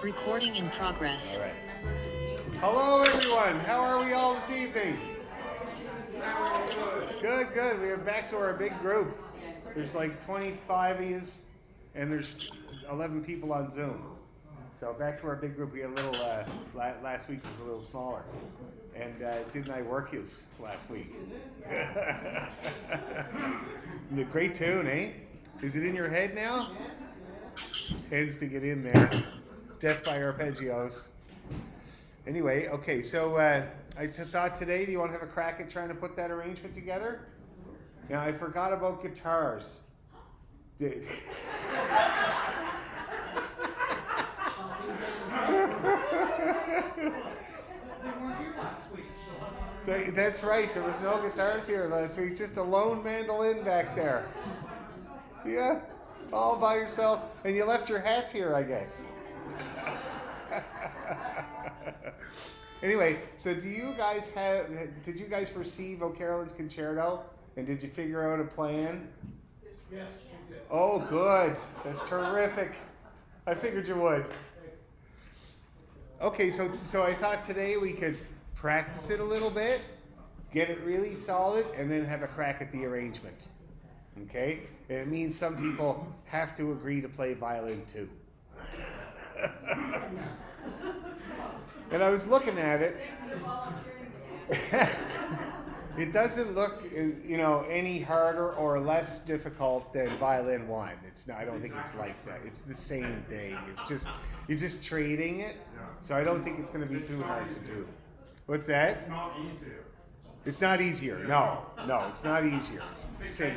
Recording in progress. All right. Hello, everyone. How are we all this evening? Good, good. We are back to our big group. There's like 25 of yous, and there's 11 people on Zoom. So back to our big group. We had a little, last week was a little smaller. And didn't I work yous last week? Great tune, eh? Is it in your head now? Tends to get in there. Death by arpeggios. Anyway, okay, so I thought today, do you want to have a crack at trying to put that arrangement together? Now, I forgot about guitars. Did... That's right, there was no guitars here last week, just a lone mandolin back there. Yeah, all by yourself. And you left your hats here, I guess. Anyway, so did you guys receive O'Carolyn's concerto? And did you figure out a plan? Yes, we did. Oh, good. That's terrific. I figured you would. Okay, so I thought today we could practice it a little bit, get it really solid, and then have a crack at the arrangement. Okay? And it means some people have to agree to play violin too. And I was looking at it. It doesn't look, any harder or less difficult than violin one. It's not. I don't think it's like that. It's the same thing. It's just you're just trading it. So I don't think it's going to be too hard to do. What's that? It's not easier. It's not easier. No, it's not easier. It's the same.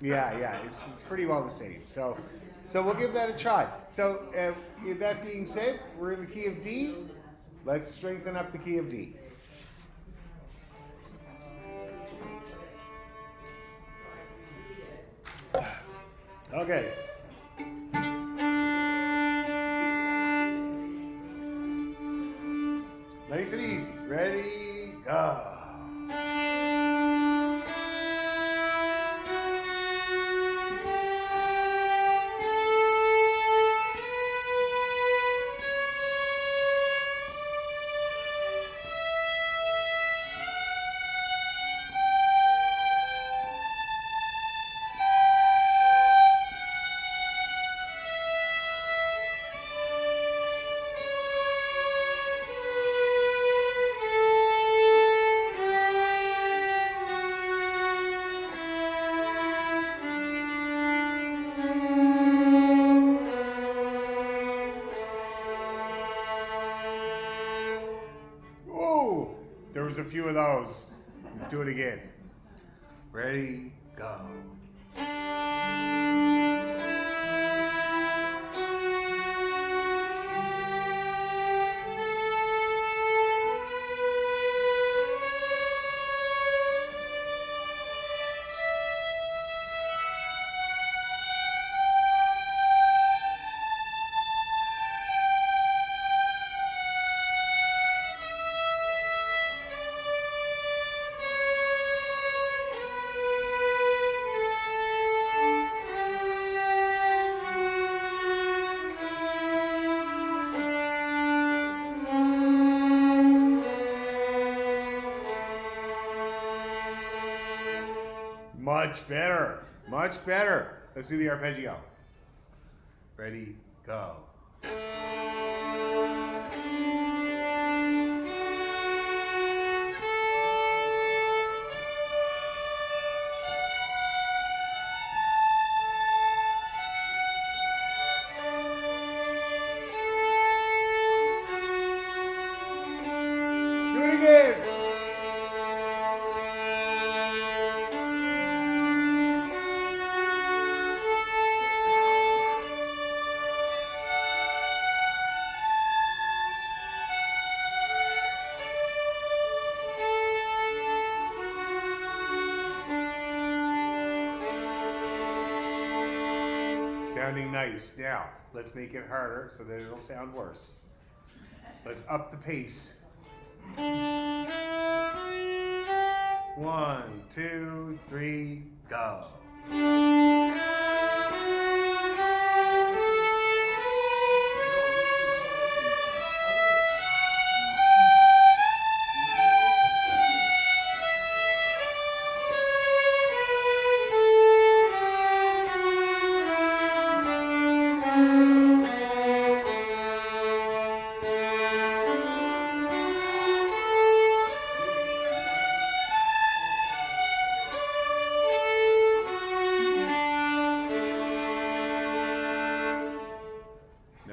Yeah. It's pretty well the same. So we'll give that a try. So with that being said, we're in the key of D. Let's strengthen up the key of D. Okay. Nice and easy. Ready, go. There was a few of those. Let's do it again. Ready, go. Much better. Let's do the arpeggio. Ready, go. Do it again. Sounding nice. Now, let's make it harder so that it'll sound worse. Let's up the pace. 1, 2, 3, go.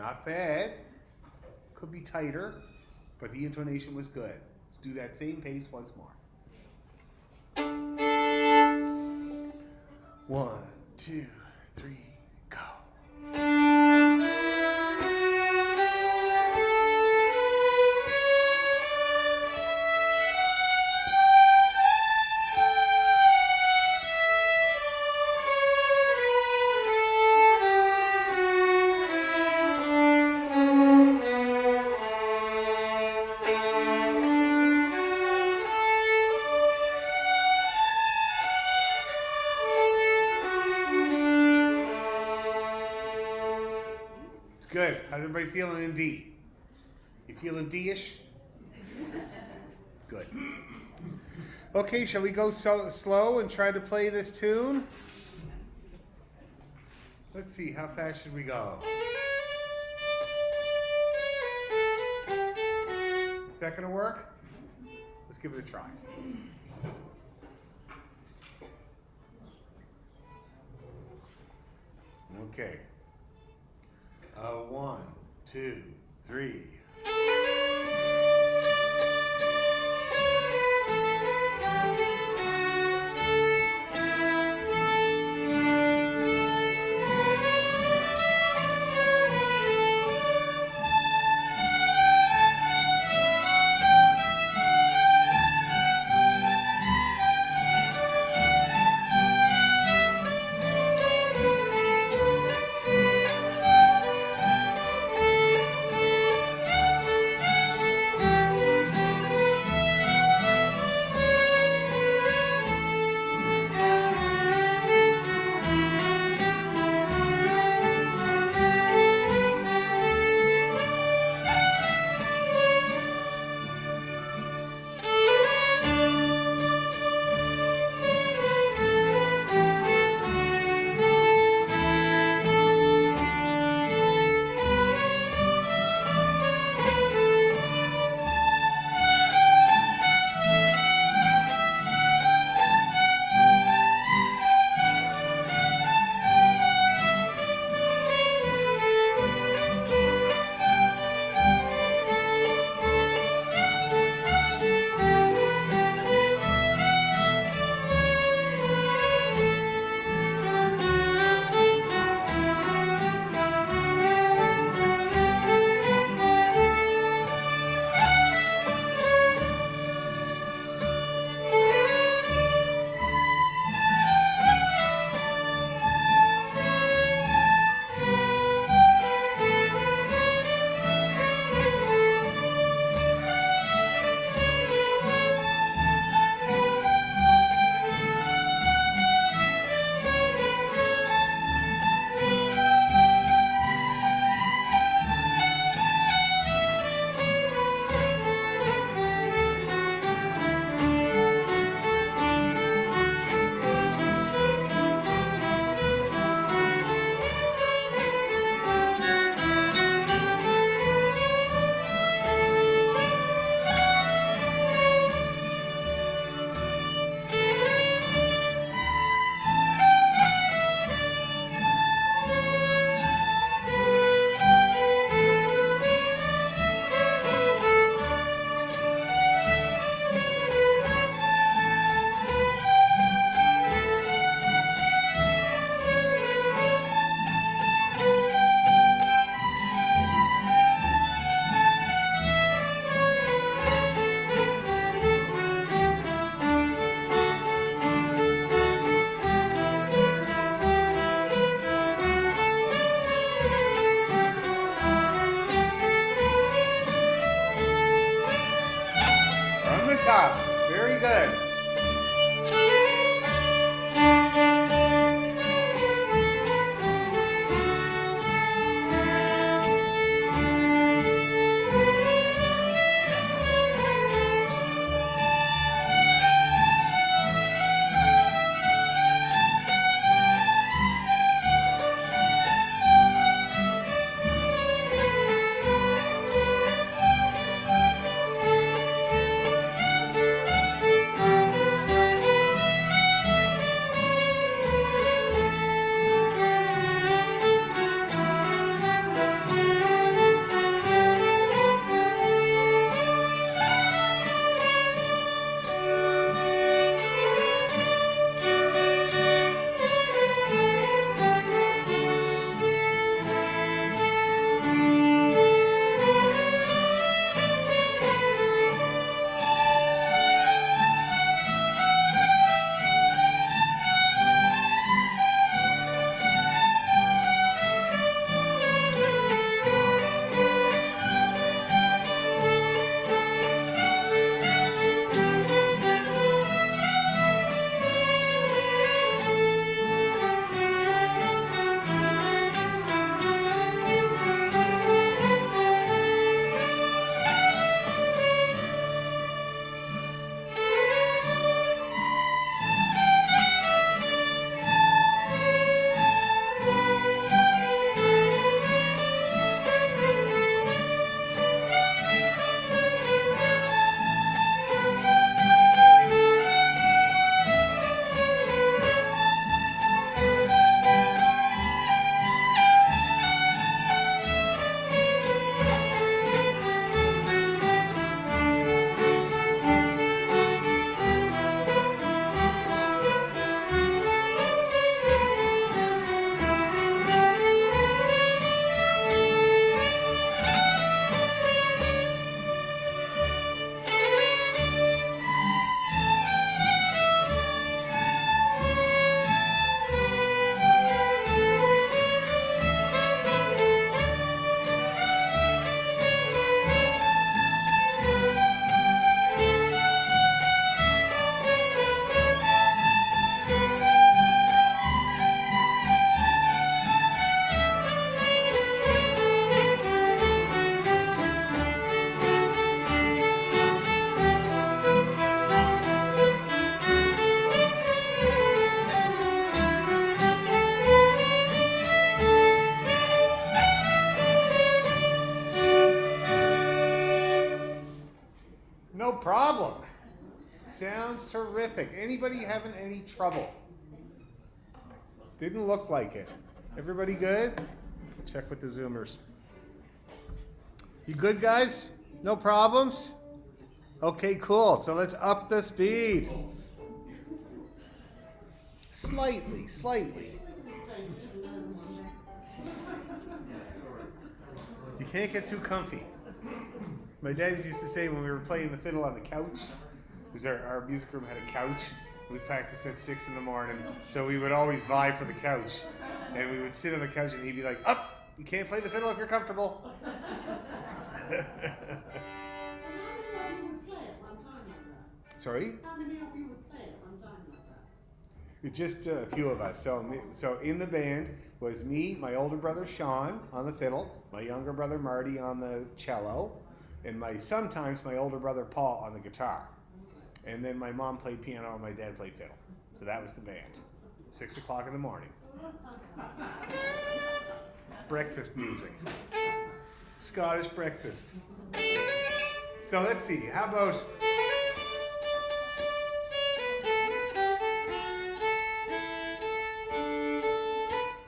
Not bad. Could be tighter, but the intonation was good. Let's do that same pace once more. 1, 2, 3, go. Good. How's everybody feeling in D? You feeling D-ish? Good. Okay, shall we go so slow and try to play this tune? Let's see, how fast should we go? Is that going to work? Let's give it a try. Okay. 1, 2, 3. Top. Very good. No problem. Sounds terrific. Anybody having any trouble? Didn't look like it. Everybody good? Check with the Zoomers. You good, guys? No problems? Okay, cool. So let's up the speed. Slightly, slightly. You can't get too comfy. My dad used to say when we were playing the fiddle on the couch, because our music room had a couch, we practiced at 6 in the morning, so we would always vie for the couch. And we would sit on the couch and he'd be like, up, you can't play the fiddle if you're comfortable. Sorry? How many of you would play at one time like that? Just a few of us. So in the band was me, my older brother Sean on the fiddle, my younger brother Marty on the cello, and sometimes my older brother Paul on the guitar. And then my mom played piano and my dad played fiddle. So that was the band. 6 o'clock in the morning. Breakfast music. Scottish breakfast. So let's see, how about...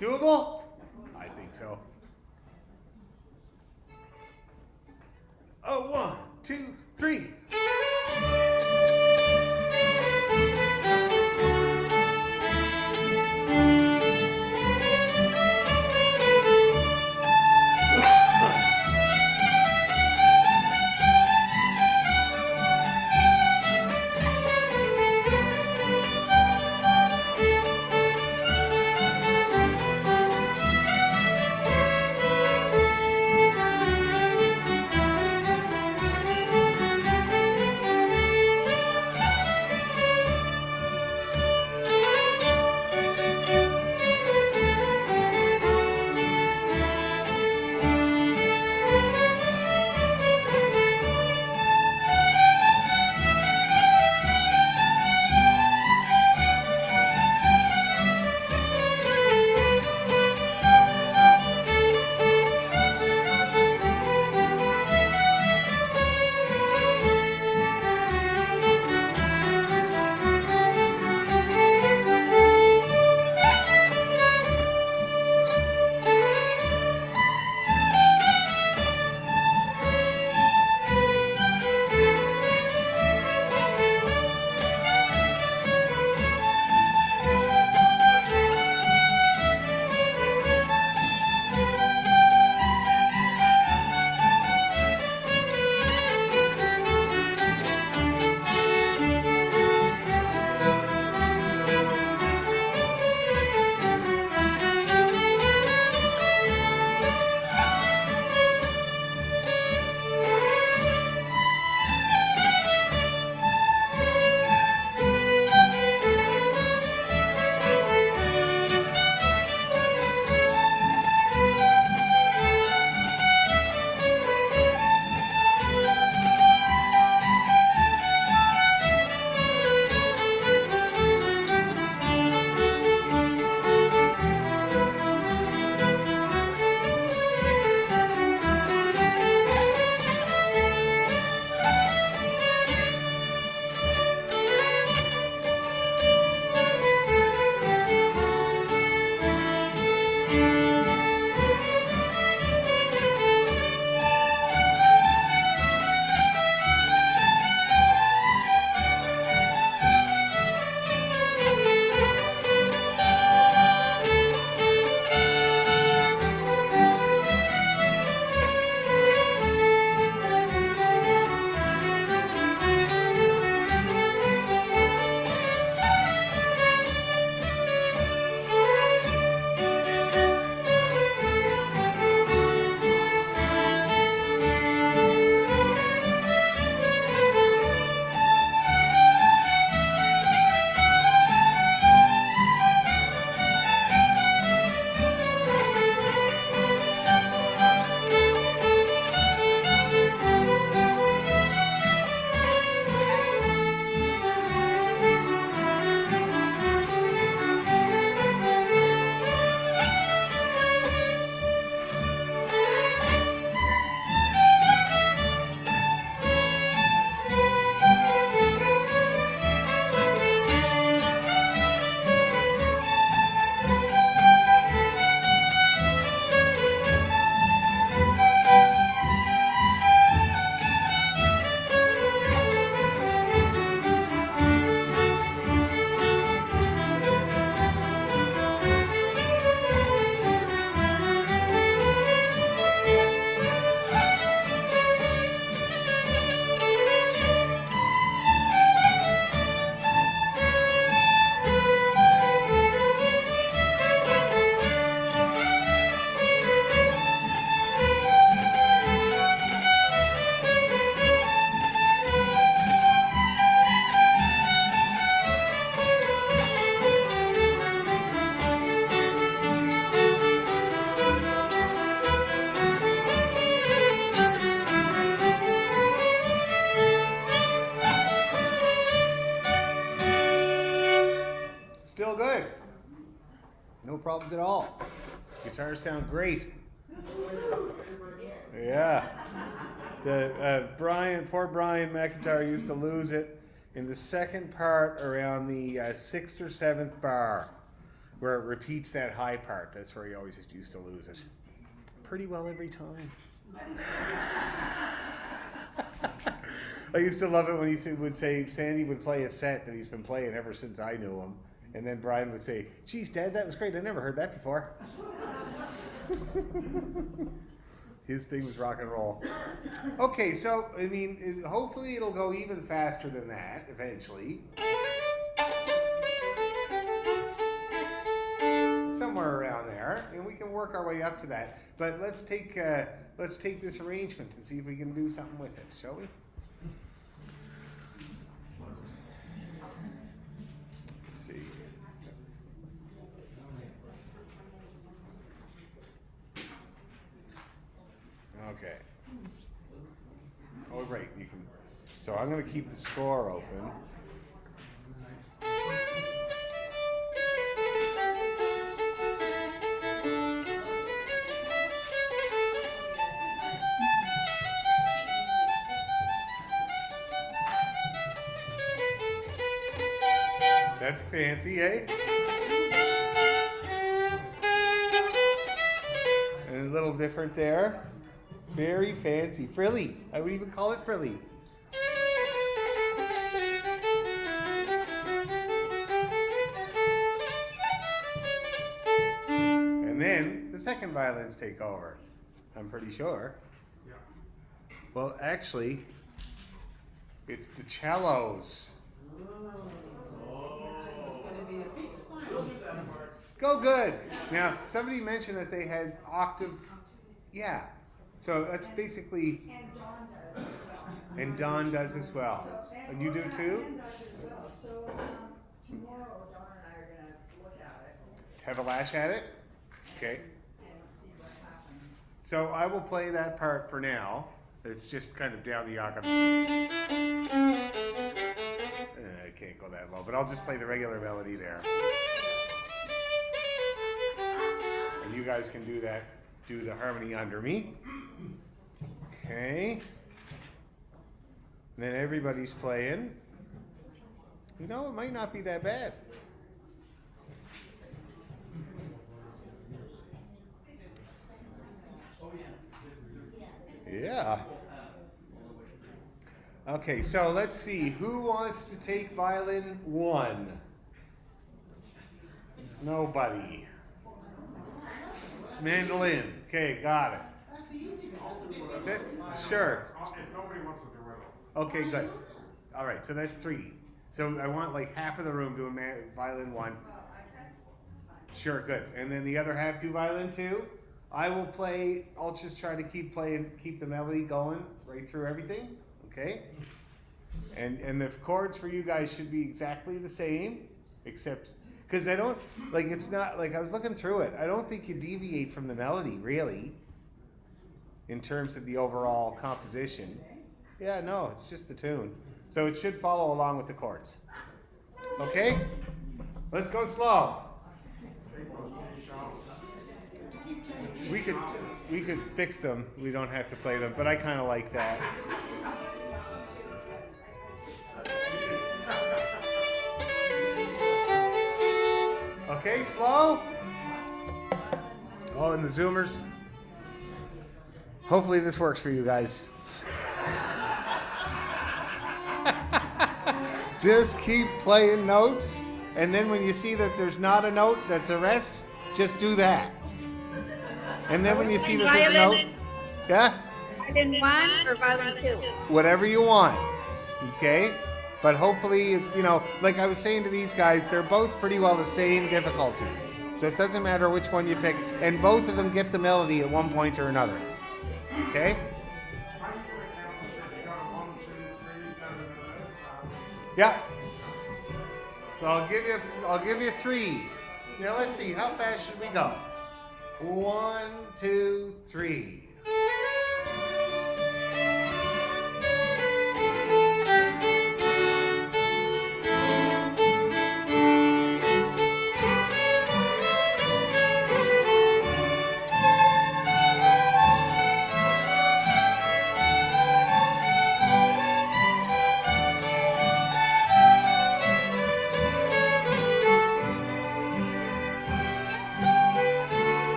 Doable? I think so. Oh, 1, 2, 3. No problems at all. Guitars sound great. Yeah. The poor Brian McIntyre used to lose it in the second part around the 6th or 7th bar, where it repeats that high part. That's where he always used to lose it. Pretty well every time. I used to love it when he would say Sandy would play a set that he's been playing ever since I knew him. And then Brian would say, "Geez, Dad, that was great. I never heard that before." His thing was rock and roll. Okay, so, I mean, hopefully it'll go even faster than that eventually. Somewhere around there, and we can work our way up to that. But let's take this arrangement and see if we can do something with it, shall we? Let's see. Okay. Oh, right. You can. So I'm going to keep the score open. That's fancy, eh? And a little different there. Very fancy. Frilly. I would even call it frilly. And then the second violins take over. I'm pretty sure. Yeah. Well, actually, it's the cellos. Go good. Now, somebody mentioned that they had octave. Yeah. So that's basically. And Dawn does as well. And you do too? So tomorrow, Dawn and I are going to look at it. Have a lash at it? Okay. And see what happens. So I will play that part for now. It's just kind of down the octave. I can't go that low, but I'll just play the regular melody there. And you guys can do that, do the harmony under me. Okay. And then everybody's playing. You know, it might not be that bad. Yeah. Okay, so let's see. Who wants to take violin 1? Nobody. Mandolin. Okay, got it. That's sure. If nobody wants to do it. Okay, good. All right, so that's 3. So I want like half of the room doing violin 1. Sure, good. And then the other half do violin 2. I will play. I'll just try to keep the melody going right through everything. Okay. And the chords for you guys should be exactly the same, except because I don't like it's not like I was looking through it. I don't think you deviate from the melody really. In terms of the overall composition. Yeah, no, it's just the tune. So it should follow along with the chords. Okay? Let's go slow. We could fix them. We don't have to play them, but I kind of like that. Okay, slow. Oh, and the zoomers. Hopefully this works for you guys. Just keep playing notes, and then when you see that there's not a note that's a rest, just do that. And then when you see that there's a note, yeah? Violin 1 or violin 2? Whatever you want, okay? But hopefully, you know, like I was saying to these guys, they're both pretty well the same difficulty. So it doesn't matter which one you pick, and both of them get the melody at one point or another. Okay? Yeah. So I'll give you 3. Now let's see, how fast should we go? 1, 2, 3.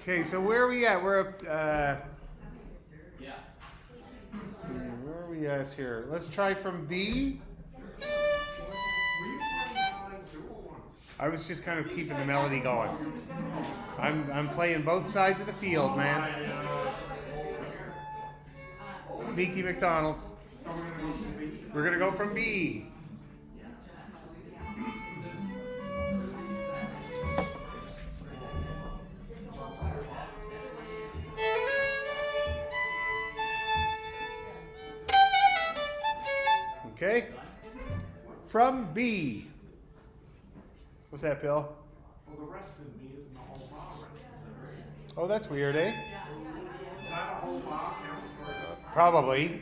Okay, so where are we at? We're up. Let's see, where are we at here? Let's try from B. I was just kind of keeping the melody going. I'm playing both sides of the field, man. Sneaky McDonald's. We're gonna go from B. Okay. From B. What's that, Bill? Well, the rest of me isn't the whole bar rest, is it? Oh, that's weird, eh? Is that a whole bar count? Probably.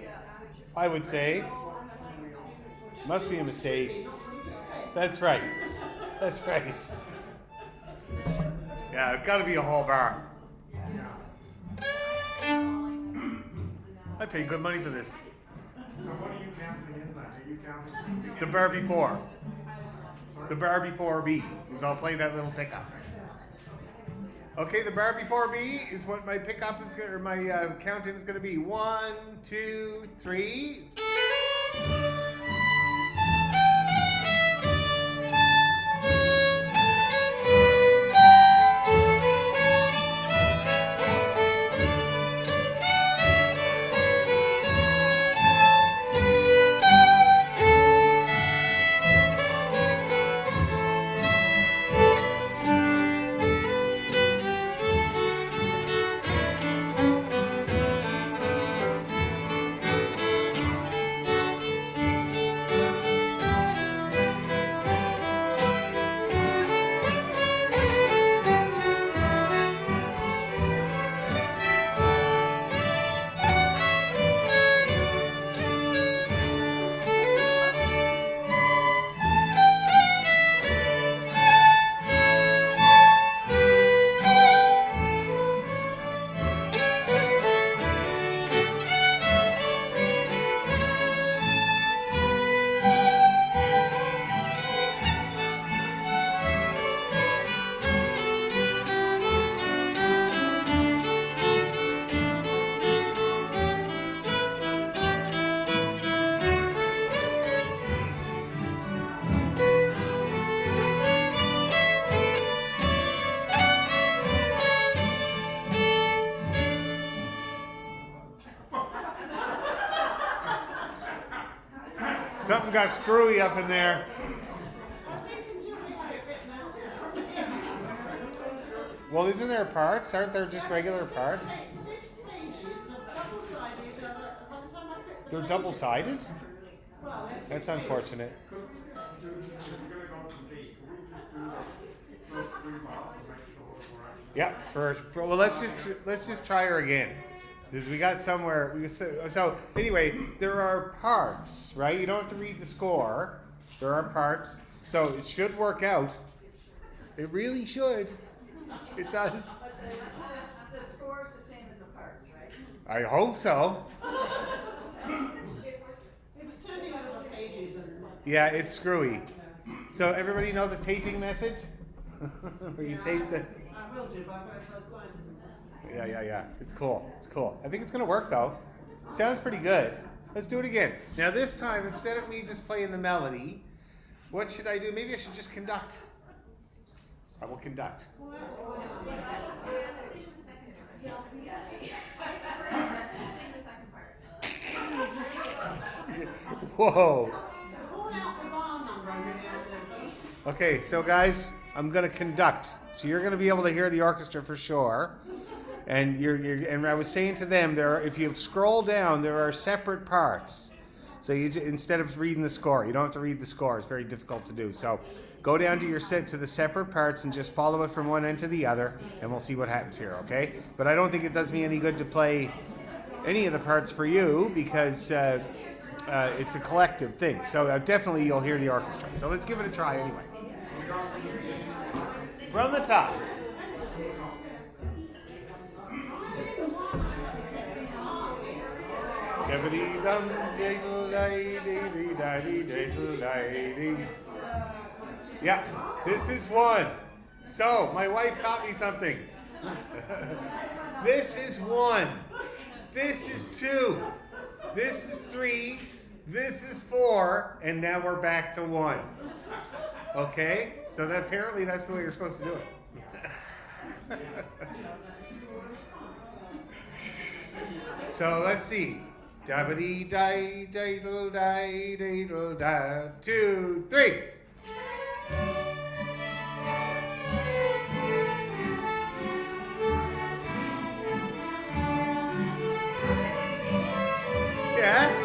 I would say. Must be a mistake. That's right. That's right. Yeah, it's got to be a whole bar. I paid good money for this. So what are you counting in that? Are you counting? The bar before. The bar before B. Is I'll play that little pickup. Okay, the bar before B is what my pickup is going, or my count-in is going to be. 1, 2, 3. Something got screwy up in there. Well, isn't there parts? Aren't there just regular parts? They're double-sided? That's unfortunate. If you're going to go from D, can we just do the first 3 bars and make sure that we're actually... Yeah, well, let's just try her again. Because we got somewhere. So anyway, there are parts, right? You don't have to read the score. There are parts, so it should work out. It really should. It does. But the score is the same as the parts, right? I hope so. It was turning over pages and. Yeah, it's screwy. So everybody know the taping method? Where you tape the. I will do, but I've got both sides of them. Yeah. It's cool. It's cool. I think it's gonna work though. Sounds pretty good. Let's do it again. Now this time, instead of me just playing the melody, what should I do? Maybe I should just conduct. I will conduct. Whoa. Call out the bar number on your answer. Okay, so guys, I'm gonna conduct. So you're gonna be able to hear the orchestra for sure. And and I was saying to them, if you scroll down, there are separate parts. So instead of reading the score, you don't have to read the score. It's very difficult to do. So go down to the separate parts and just follow it from one end to the other, and we'll see what happens here. Okay? But I don't think it does me any good to play any of the parts for you because it's a collective thing. So definitely you'll hear the orchestra. So let's give it a try anyway. From the top. Yeah, this is one. So, my wife taught me something. This is 1. This is 2. This is 3. This is 4. And now we're back to 1. Okay? So that apparently that's the way you're supposed to do it. So let's see. Da-ba-dee, die, diddle, die, diddle, da. 2, 3. Yeah?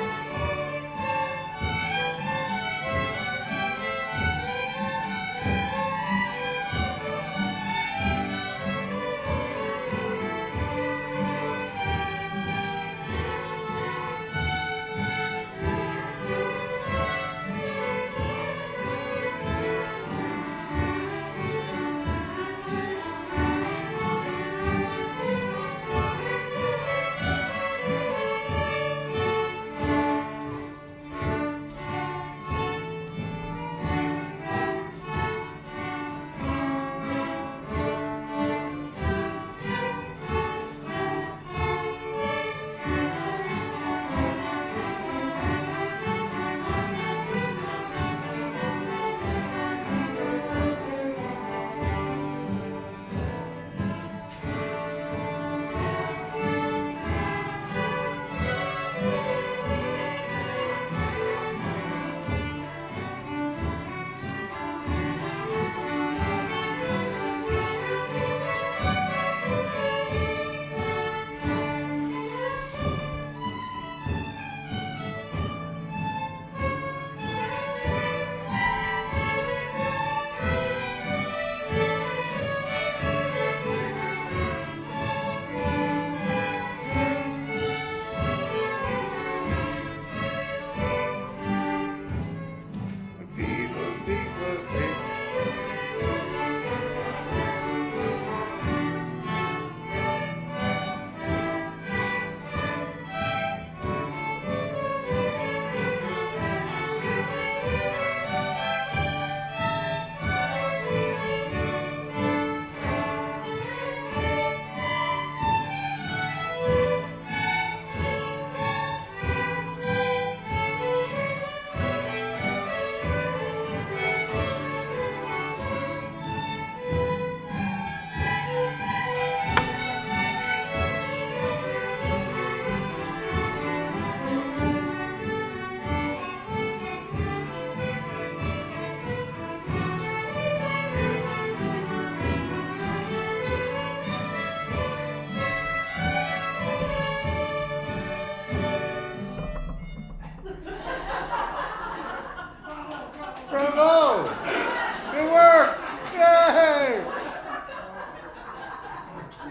Bravo! It worked! Yay!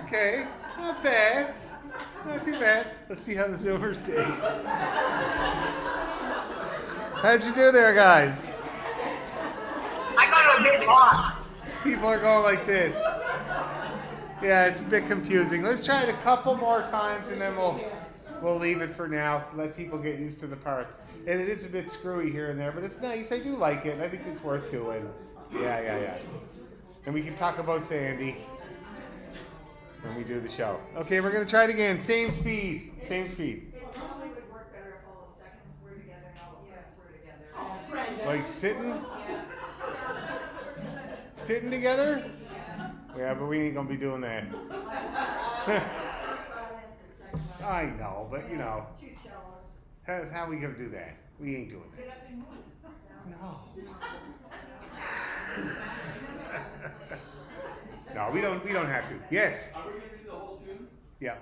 Okay, not bad. Not too bad. Let's see how the silvers did. How'd you do there, guys? I got a bit lost. People are going like this. Yeah, it's a bit confusing. Let's try it a couple more times and then we'll leave it for now. Let people get used to the parts. And it is a bit screwy here and there, but it's nice. I do like it. I think it's worth doing. Yeah. And we can talk about Sandy when we do the show. Okay, we're going to try it again. Same speed. Same speed. It probably would work better if all the seconds were together and all the firsts were together. Like sitting? Sitting together? Yeah, but we ain't going to be doing that. I know, but you know. Two cellos. How are we going to do that? We ain't doing that. No. No, we don't have to. Yes. Are we going to do the whole tune? Yeah.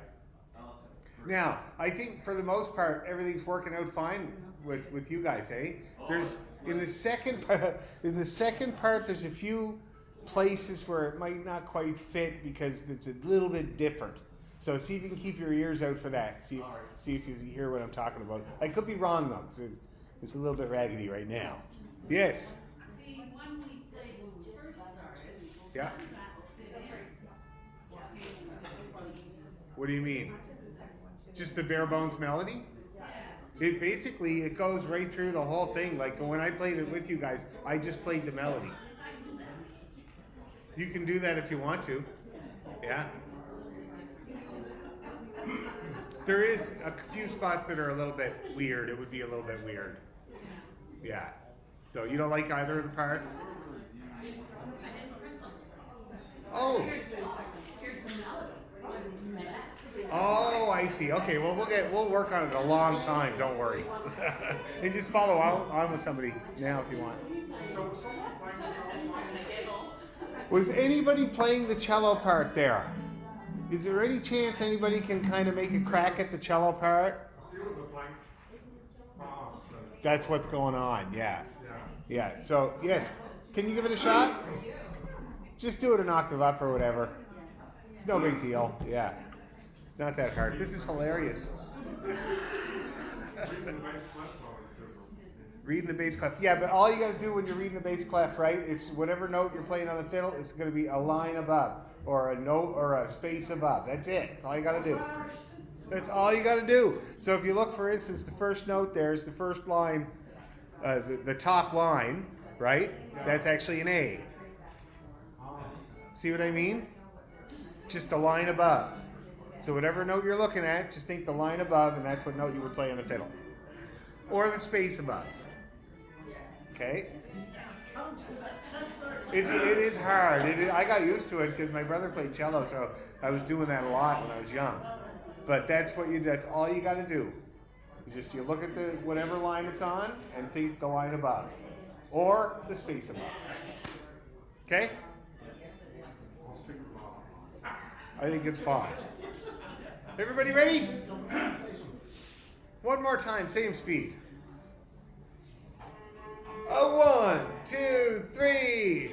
Awesome. Now, I think for the most part, everything's working out fine with you guys, eh? There's in the second part, there's a few places where it might not quite fit because it's a little bit different. So see if you can keep your ears out for that. See if you hear what I'm talking about. I could be wrong though, because it's a little bit raggedy right now. Yes. The one we played first started. Yeah. What do you mean? Just the bare bones melody? It basically, it goes right through the whole thing. Like when I played it with you guys, I just played the melody. You can do that if you want to. Yeah. There is a few spots that are a little bit weird. It would be a little bit weird. Yeah. So you don't like either of the parts? Oh. Oh, I see. Okay, well we'll work on it a long time. Don't worry. And just follow on with somebody now if you want. So someone playing the cello. Was anybody playing the cello part there? Is there any chance anybody can kind of make a crack at the cello part? A few of the blank bars. That's what's going on. Yeah. Yeah. Yeah. So yes, can you give it a shot? Just do it an octave up or whatever. It's no big deal. Yeah. Not that hard. This is hilarious. Reading the bass clef. Yeah, but all you got to do when you're reading the bass clef, right, is whatever note you're playing on the fiddle, it's going to be a line above or a note or a space above. That's it. That's all you got to do. That's all you got to do. So if you look, for instance, the first note there is the first line, the top line, right? That's actually an A. See what I mean? Just the line above. So whatever note you're looking at, just think the line above, and that's what note you would play on the fiddle. Or the space above. Okay? It is hard. I got used to it because my brother played cello, so I was doing that a lot when I was young. But that's all you got to do. It's just you look at the whatever line it's on and think the line above. Or the space above. Okay? I think it's fine. Everybody ready? One more time, same speed. A 1, 2, 3.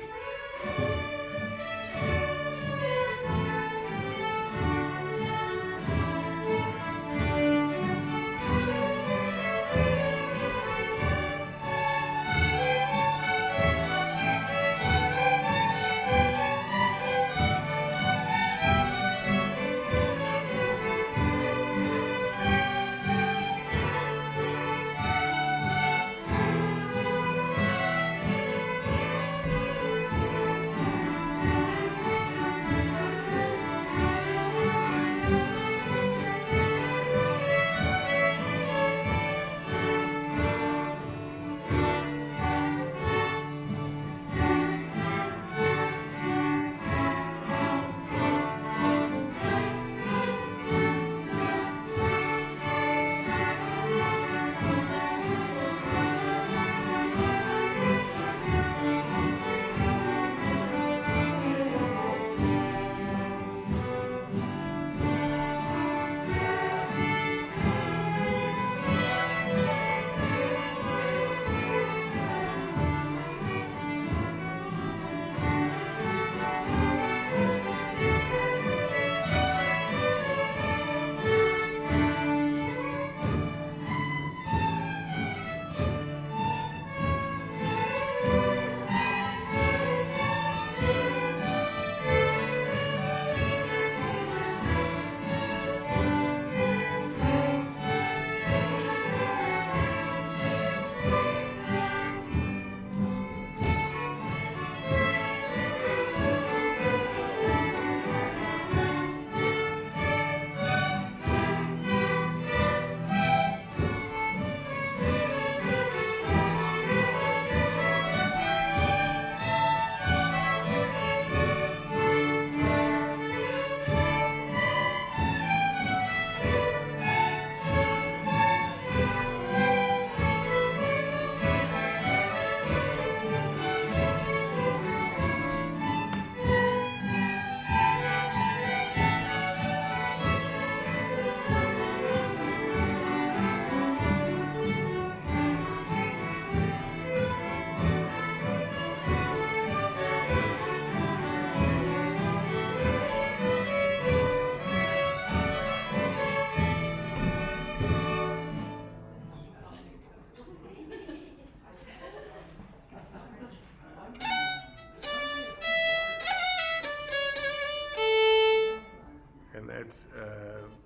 That's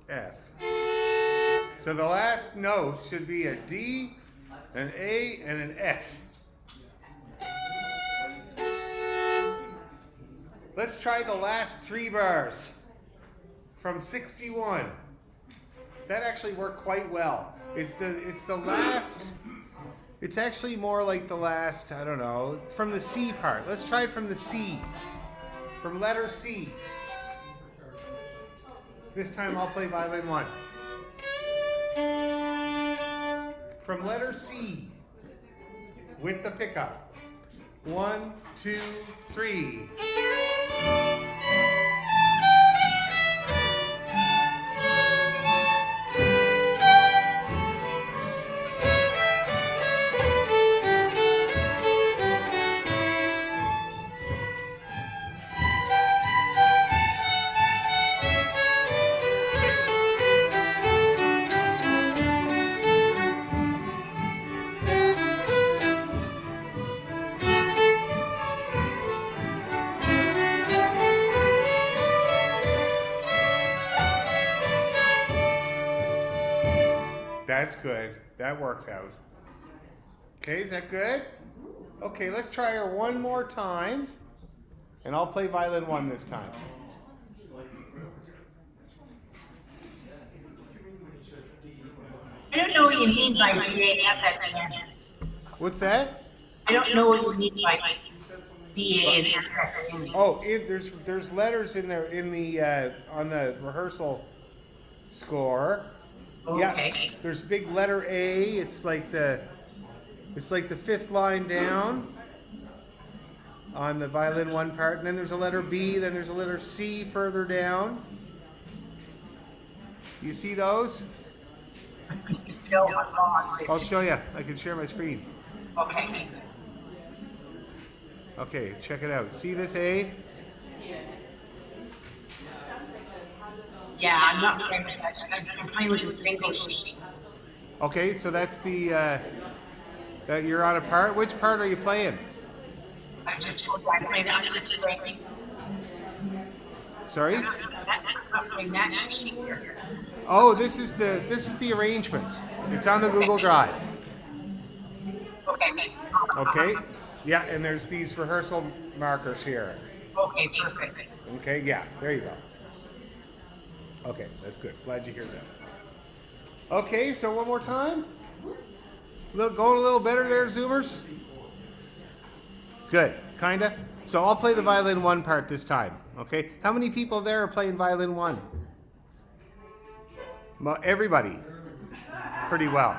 F. So the last note should be a D, an A, and an F. Let's try the last 3 bars from 61. That actually worked quite well. It's the last. It's actually more like the last. I don't know. From the C part. Let's try it from the C. From letter C. This time I'll play violin 1. From letter C. With the pickup. 1, 2, 3. That's good. That works out. Okay, is that good? Okay, let's try her one more time. And I'll play violin 1 this time. I don't know what you mean by DAF at the end. What's that? I don't know what you mean by DA and F at the end. Oh, there's letters in there in the on the rehearsal score. Yeah, Okay. there's big letter A. It's like the 5th line down on the violin 1 part, and then there's a letter B. Then there's a letter C further down. Do you see those? No, I'm lost. I'll show you. I can share my screen. Okay. Okay, check it out. See this A? Yeah, I'm not playing with that. I'm playing with a single sheet. Okay, so that's the that you're on a part. Which part are you playing? I'm just playing. Sorry? I'm not playing that sheet here. Oh, this is the arrangement. It's on the Google Drive. Okay. Okay? Yeah, and there's these rehearsal markers here. Okay, perfect. Okay, yeah, there you go. Okay, that's good. Glad you hear that. Okay, so one more time. Going a little better there, Zoomers? Good, kinda. So I'll play the violin 1 part this time, okay? How many people there are playing violin 1? Everybody. Pretty well.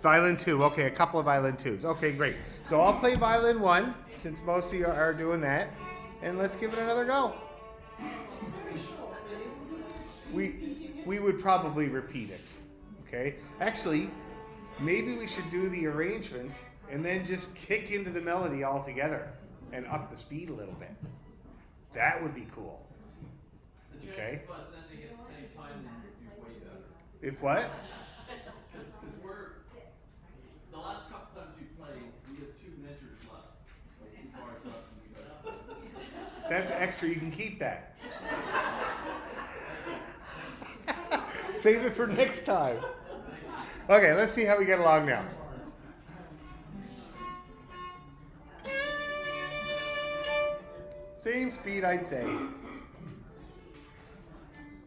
Violin 2, okay, a couple of violin 2s. Okay, great. So I'll play violin 1, since most of you are doing that, and let's give it another go. We would probably repeat it, okay? Actually, maybe we should do the arrangement and then just kick into the melody altogether and up the speed a little bit. That would be cool. Okay? If what? Because the last couple times you played, we have 2 measures left. Like 2 bars left and we got That's extra. You can keep that. Save it for next time. Okay, let's see how we get along now. Same speed, I'd say.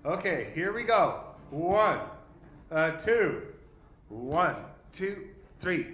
Okay, here we go. 1, 2, 1, 2, 3.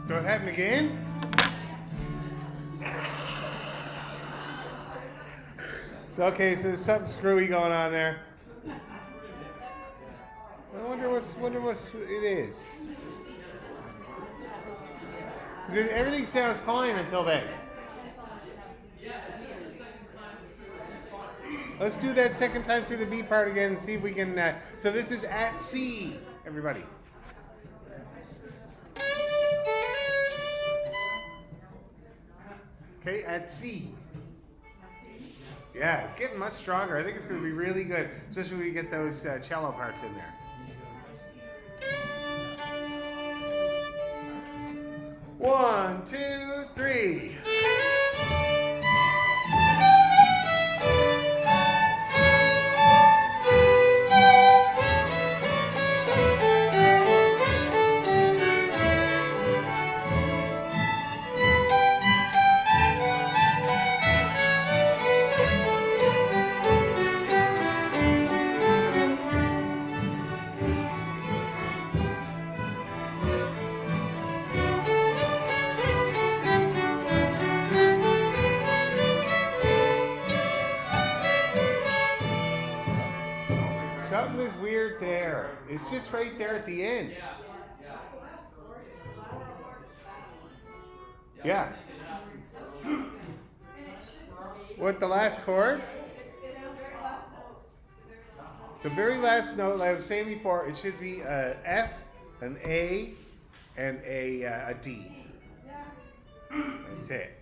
So it happened again? So okay, so there's something screwy going on there. I wonder what it is. 'Cause everything sounds fine until then. Let's do that second time through the B part again and see if we can. So this is at C, everybody. Okay, at C. Yeah, it's getting much stronger. I think it's going to be really good, especially when we get those cello parts in there. 1, 2, 3. Something is weird there. It's just right there at the end. Yeah. What, the last chord? The very last note, like I was saying before, it should be a F, an A, and a D. That's it.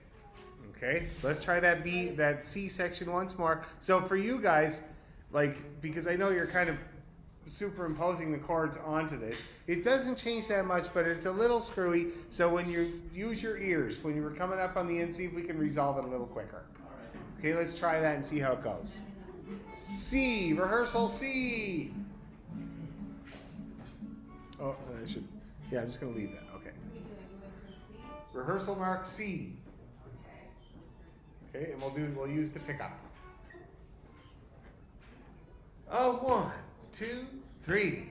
Okay, let's try that C section once more. So for you guys, like, because I know you're kind of superimposing the chords onto this, it doesn't change that much, but it's a little screwy. So when you use your ears, when you were coming up on the end, see if we can resolve it a little quicker. Okay, let's try that and see how it goes. C, rehearsal C. Oh, I should, yeah, I'm just gonna leave that, okay. Rehearsal mark C. Okay, and we'll use the pickup. Oh, 1, 2, 3.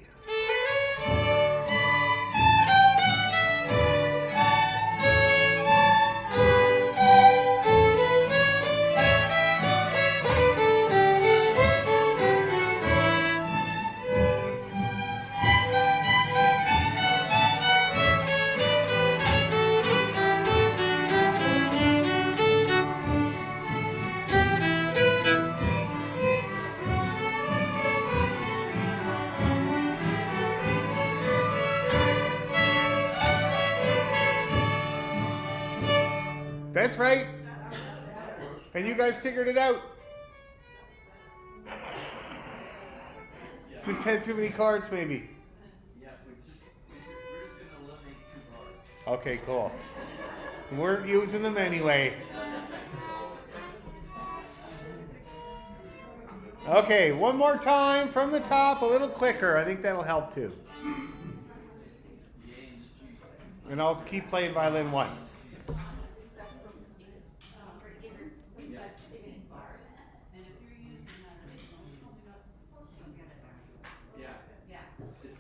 That's right. And you guys figured it out. Just had too many cards, maybe. Yeah, we're just gonna eliminate 2 bars. Okay, cool. We weren't using them anyway. Okay, one more time from the top, a little quicker. I think that'll help too. And I'll keep playing violin 1.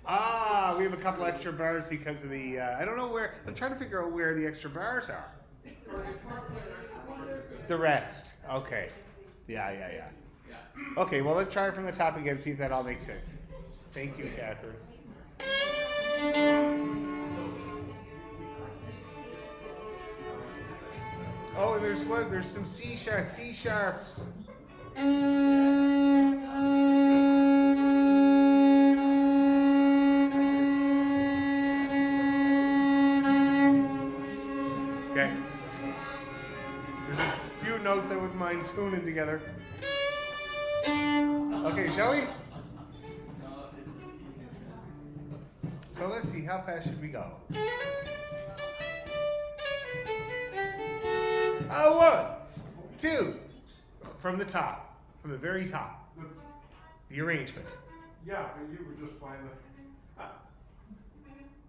Ah, we have a couple extra bars because of the, I don't know where, I'm trying to figure out where the extra bars are. The rest, okay. Yeah. Okay, well, let's try it from the top again, see if that all makes sense. Thank you, Catherine. Oh, and there's some C sharps. Okay. There's a few notes I wouldn't mind tuning together. Okay, shall we? So let's see, how fast should we go? Oh, 1, 2, from the top, from the very top. The arrangement. Yeah, but you were just playing the.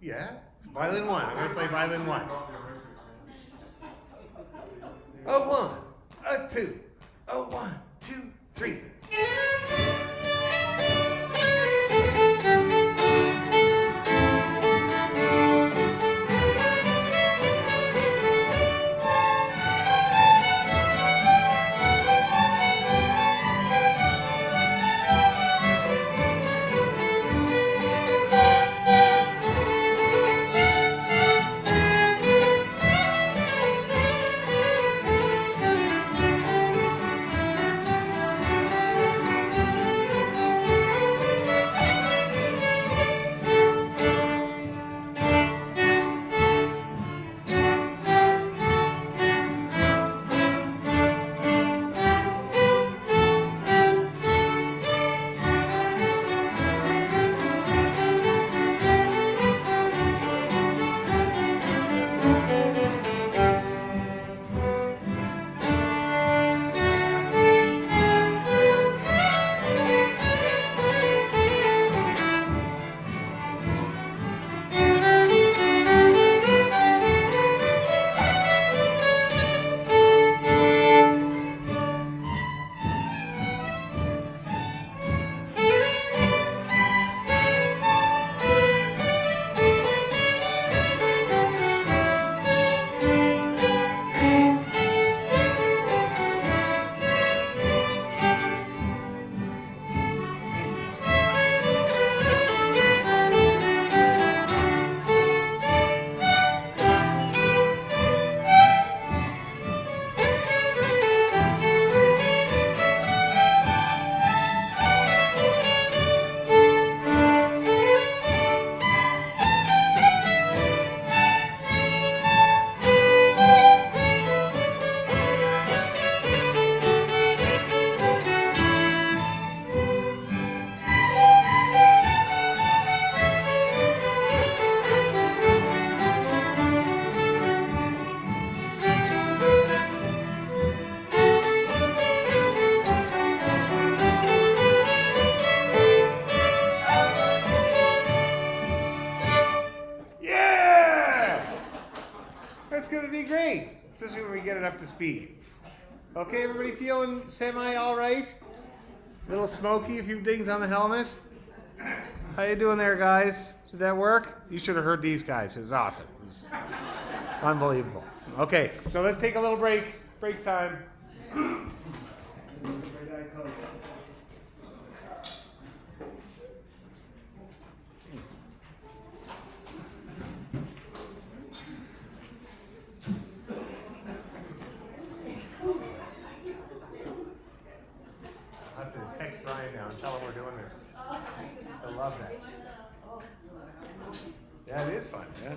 Yeah, it's violin 1. I'm gonna play violin 1. Oh, 1, 2, oh, 1, 2, 3. That's gonna be great, especially when we get it up to speed. Okay, everybody feeling semi all right? Little smoky, a few dings on the helmet. How you doing there, guys? Did that work? You should have heard these guys. It was awesome. It was unbelievable. Okay, so let's take a little break. Break time. I'll have to text Brian now and tell him we're doing this. I love that. Yeah, it is fun, yeah.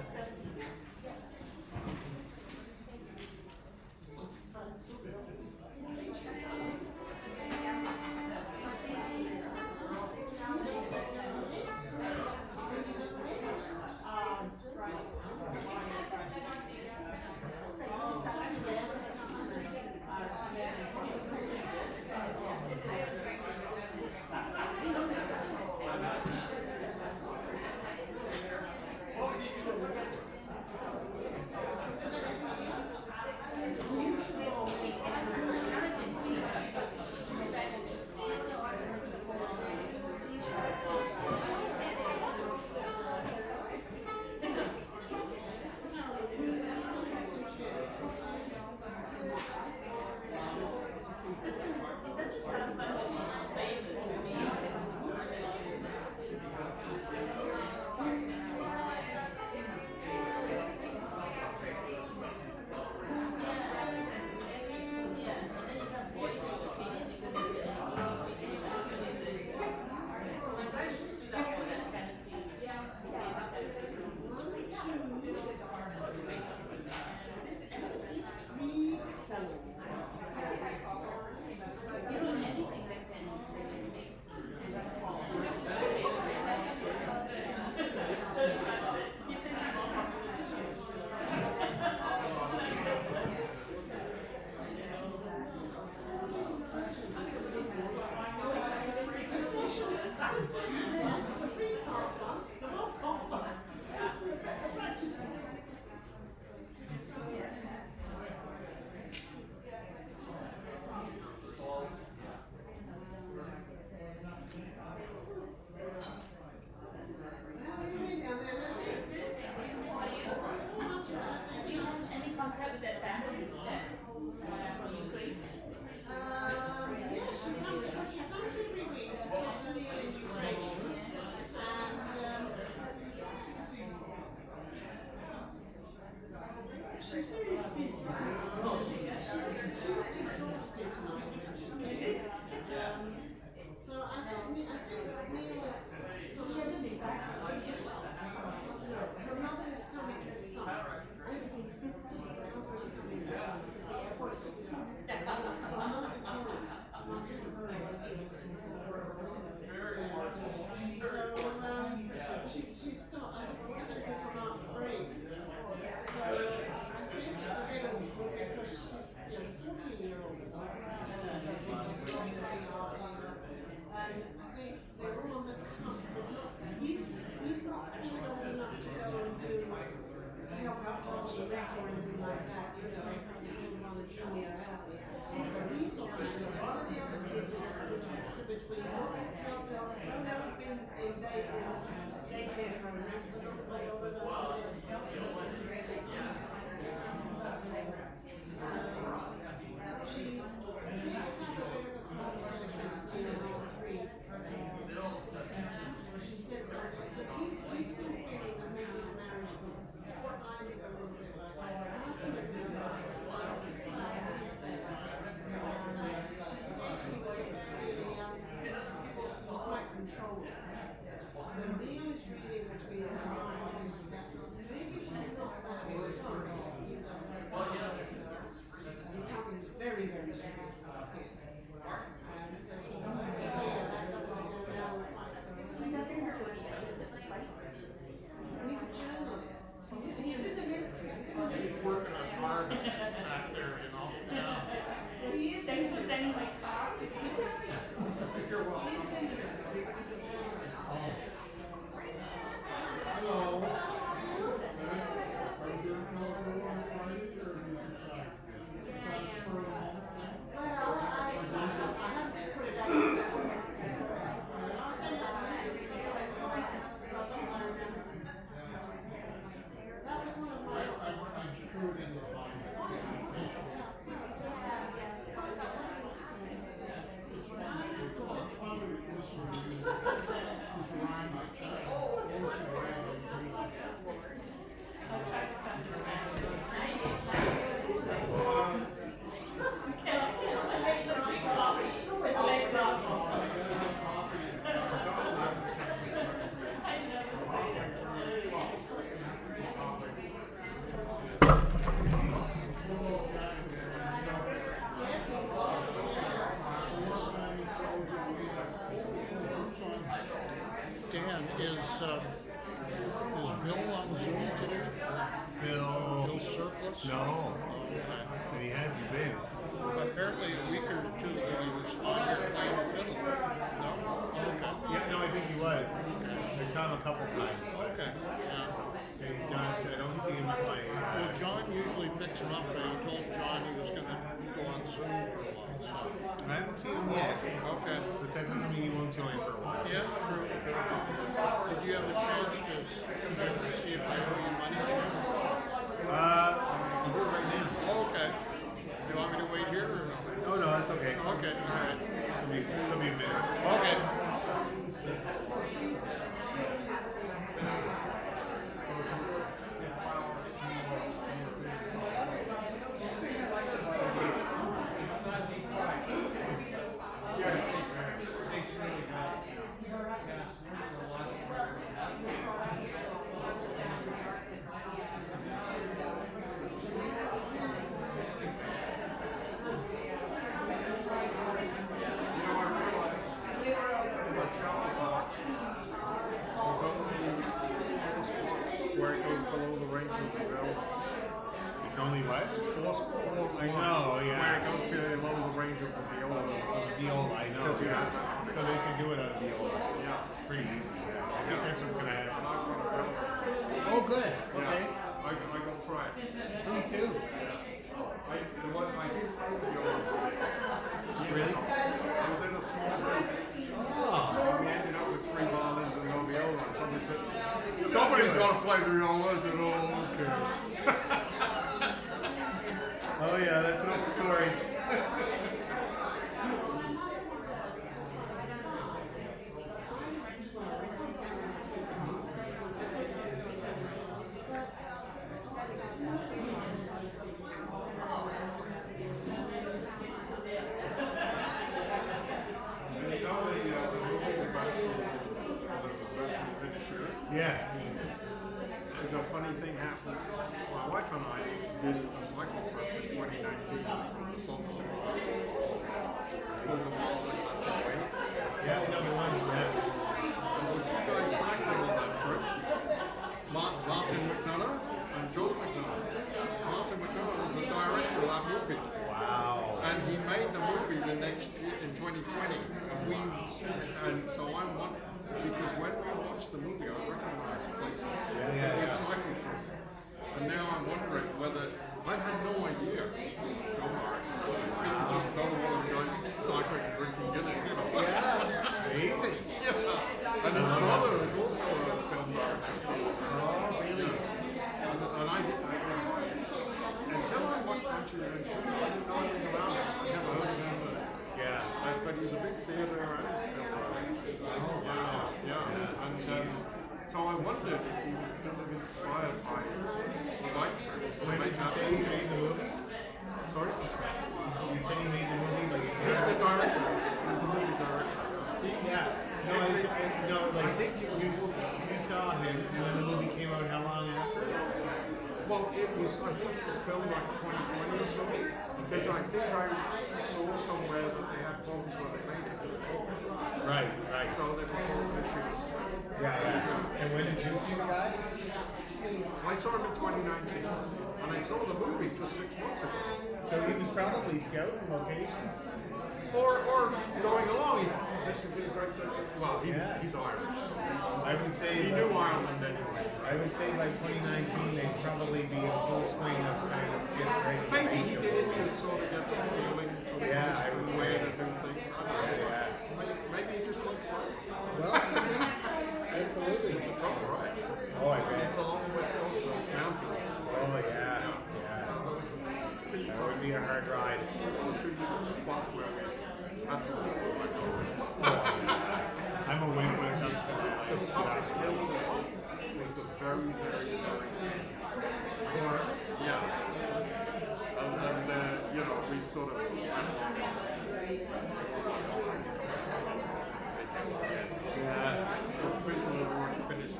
She's got, as a because of March break. So other kids which we dropped off, have been in daycare programs, but not all of us. She's had a bit of a conversation last week. She said something, because he's been feeling that maybe the marriage was kind of a little bit like, her husband is really nice. She said he was very, was quite controlling. So Leon is reading between the lines that maybe she's not that sorry either. Becoming very, very strict with kids. And so she's not sure that doesn't go down quite so well. He's a journalist. He's in the military. He's working as hard back there, you know. Well, he is. Thanks for sending my car. You're welcome. He's in the military. He's a journalist. Hello. Well, I haven't put it out there. I'll send it out to you. That was one of my. Dan, is Bill on Zoom today? Bill Surplus? No, Okay. and he hasn't been. Apparently a week or two ago he was on here playing the fiddle. No? Okay. Yeah, no, I think he was. I saw him a couple times, but Okay. Yeah. he's not. I don't see him playing. Well, John usually picks him up, but he told John he was going to go on Zoom for a while. So. I haven't seen him yet. Okay. But that doesn't mean he won't join for a while. Yeah, true. Did you have a chance to see if I owe you money? I'll do it right now. Okay. You want me to wait here or no? Oh no, that's okay. Okay, all right. It'll be a minute. Okay. Where it goes below the range of the bill. It's only what? Four, I know, yeah. Where it goes below the range of the viola. Viola, I know. Because, Yeah. yeah. So they can do it on viola. Yeah. Pretty easy. Yeah. I think that's what's gonna And happen. I've got a bill. Oh, good. Okay. Yeah. I go try it. Please do. The one I did viola. Really? I was in a small group. Oh. We ended up with 3 violins and no viola, and somebody said, somebody's got to play the viola. I said, oh, okay. Oh yeah, that's an old story. Yeah. There's a funny thing happened. My wife and I did a cycle trip in 2019 from the Celtic Fiddle Orchestra. Yeah, I know the ones that. And the 2 guys cycling on that trip, Martin McDonough and John McDonough. Martin McDonough was the director of that movie. Wow. And he made the movie the next year in 2020. And so I'm wondering, because when we watched the movie, I recognized places. Yeah. With cycle trip. And now I'm wondering whether I had no idea. People just know what I'm going once mentioned him, and I didn't know anything about him. I never heard of him. Yeah. But he's a big theatre and yeah. And so I wondered if he was kind of inspired by the writer. When did you say he made the movie? Sorry? You said he made the movie like He's the director. He's the movie director. yeah. No, like I think it was. you saw him, and then the movie came out how long after? Well, I think it was filmed like 2020 or something. Because I think I saw somewhere that they had problems where they made it. Right. So there were causing issues. Yeah. And when did you see the guy? I saw him in 2019, and I saw the movie just 6 months ago. So he was probably scouting locations. Or going along, this would be a great thing. Well, he's Irish. I would say He knew Ireland anyway. I would say by 2019 they'd probably be in full swing of kind of getting ready to Maybe make he the did it movie. to sort of get the feeling for the Yeah, I would the say. way to do things. I don't know. Yeah. Maybe he just likes it. Well, absolutely. It's a tough ride. Oh, I bet. It's along the west coast of mountains. Oh, yeah. That would be a hard ride. To the spots where we had to leave. Oh, yeah. I'm a wimp when it comes to that. The toughest hill was the very, very, very Course. yeah. And you know, we sort of went along. Yeah. People who weren't finished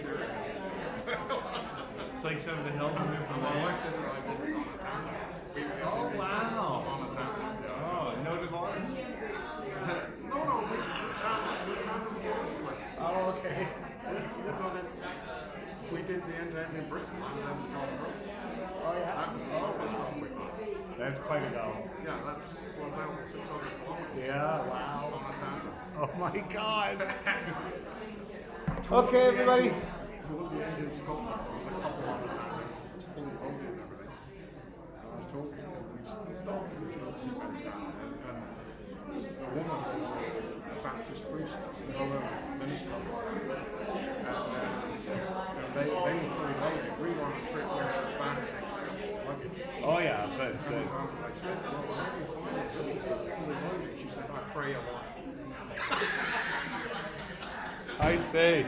cheering. It's like some of the hills in My Newfoundland. wife did it, I did it on a town. Oh, wow. On a town. Oh, no divorce? No, we found the place. Oh, okay. We did the end-to-end in Britain, and then Golden Road. Oh, yeah. That was the toughest one we did. That's quite a go. Yeah, that's 1,600 kilometers. Yeah, wow. On a town. Oh my God. Okay, everybody. Towards the end in Scotland, there was a couple on the town. It was fully loaded and everything. And I was talking to them, we stopped, we should obviously went down, and the woman was a Baptist priest, another minister. And they were fully loaded. We were on a trip where the band takes out luggage. Oh yeah, but And I said, well, how do you find it? She said, fully loaded. She said, I pray a lot. I'd say.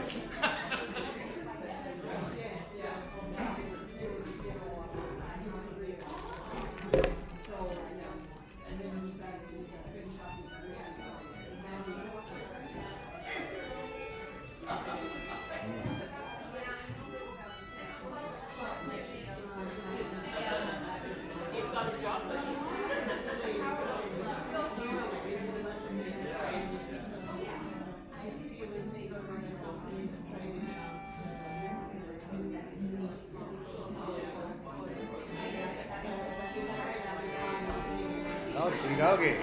Okie dokie.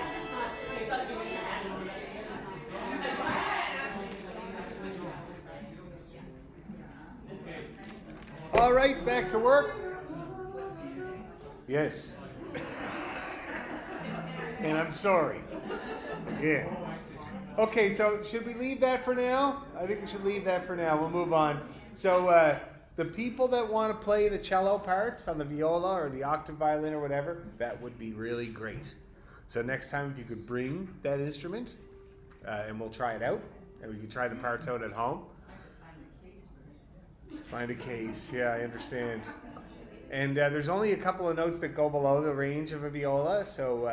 All right, back to work. Yes. And I'm sorry. Again. Okay, so should we leave that for now? I think we should leave that for now. We'll move on. So the people that want to play the cello parts on the viola or the octave violin or whatever, that would be really great. So next time if you could bring that instrument and we'll try it out and we can try the parts out at home. Find a case, yeah, I understand. And there's only a couple of notes that go below the range of a viola, so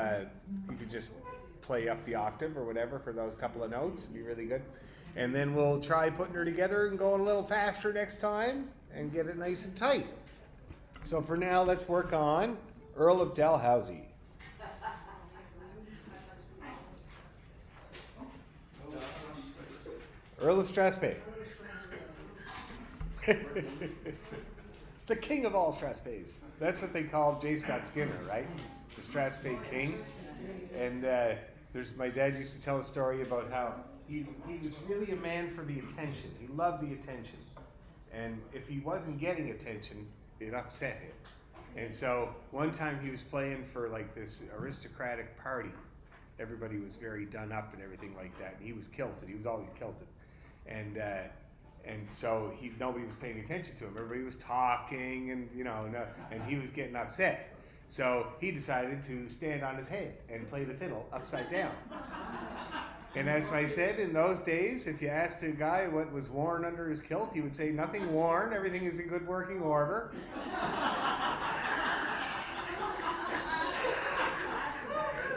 you could just play up the octave or whatever for those couple of notes. It'd be really good. And then we'll try putting her together and going a little faster next time and get it nice and tight. So for now, let's work on Earl of Dalhousie. Earl of Strathspey. The king of all Strathspeys. That's what they called J. Scott Skinner, right? The Strathspey king. And my dad used to tell a story about how he was really a man for the attention. He loved the attention. And if he wasn't getting attention, it upset him. And so one time he was playing for like this aristocratic party. Everybody was very done up and everything like that. And he was kilted. He was always kilted. And so nobody was paying attention to him. Everybody was talking and, and he was getting upset. So he decided to stand on his head and play the fiddle upside down. And as I said, in those days, if you asked a guy what was worn under his kilt, he would say, nothing worn, everything is in good working order.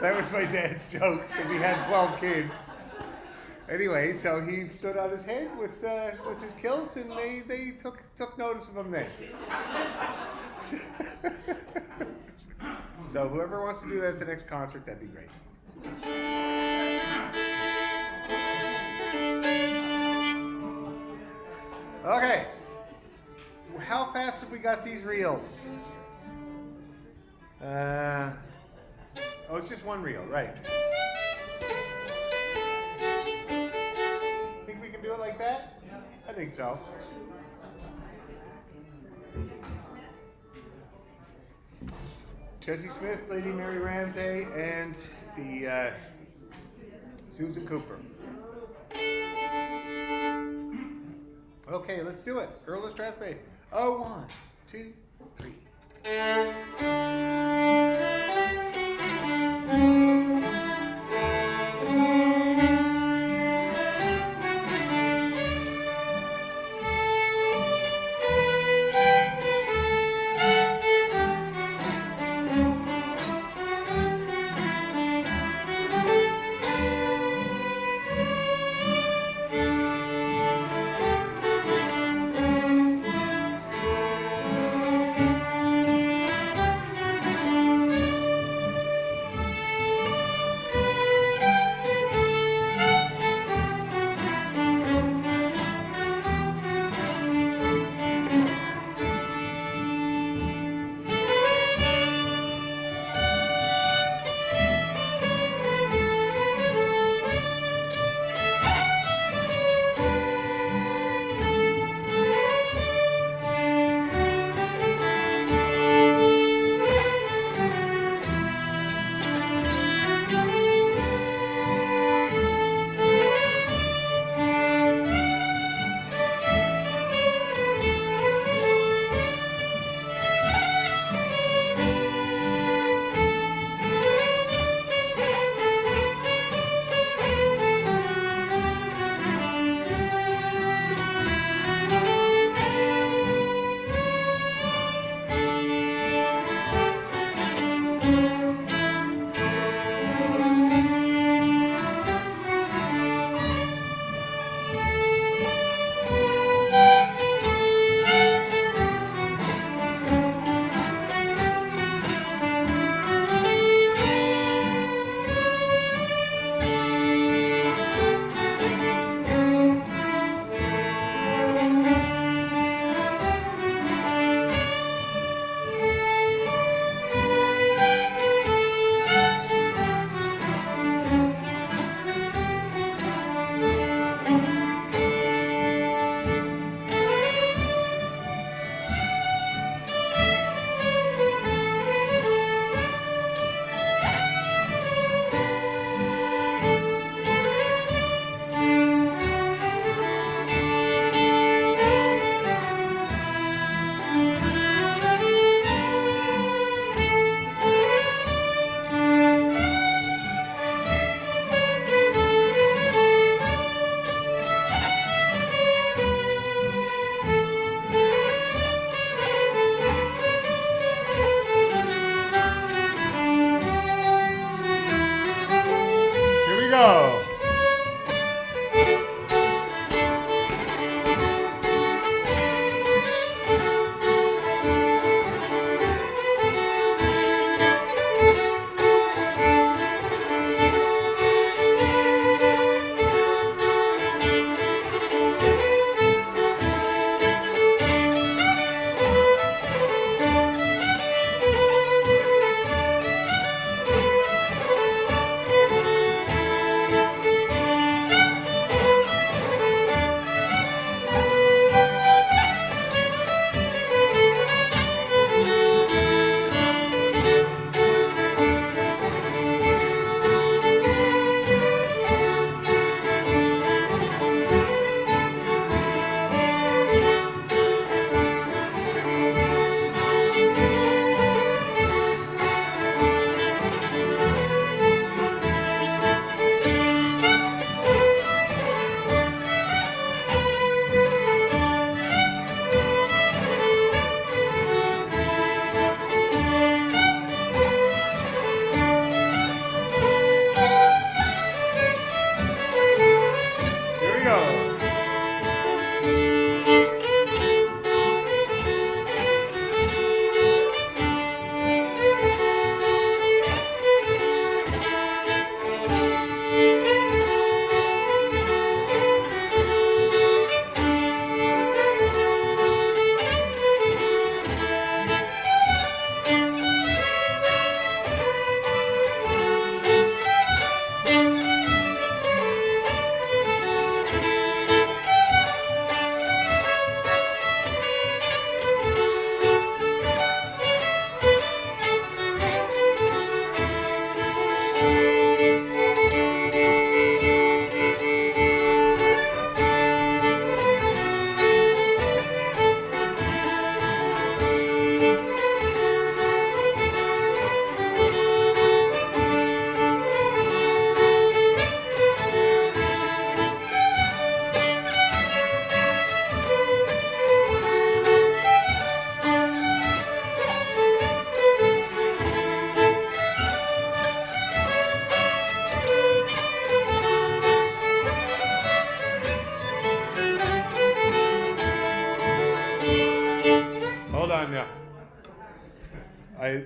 That was my dad's joke, because he had 12 kids. Anyway, so he stood on his head with his kilt, and they took notice of him then. So whoever wants to do that at the next concert, that'd be great. Okay. How fast have we got these reels? Oh, it's just one reel, right. Think we can do it like that? I think so. Jessie Smith, Lady Mary Ramsay, and the Susan Cooper. Okay, let's do it. Earl of Strathspey. Oh, 1, 2, 3.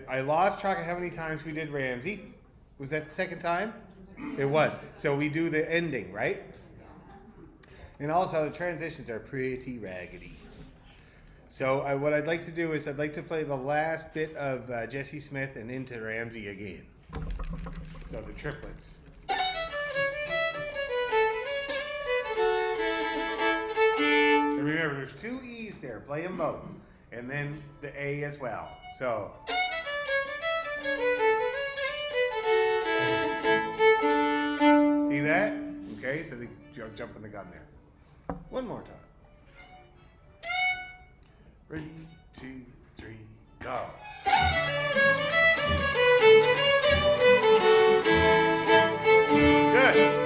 I lost track of how many times we did Ramsey. Was that the second time? It was. So we do the ending, right? And also the transitions are pretty raggedy. So what I'd like to do is I'd like to play the last bit of Jesse Smith and into Ramsey again. So the triplets. And remember, there's 2 E's there. Play them both. And then the A as well. So. See that? Okay, so they jump in the gun there. One more time. Ready, 2, 3, go. Good.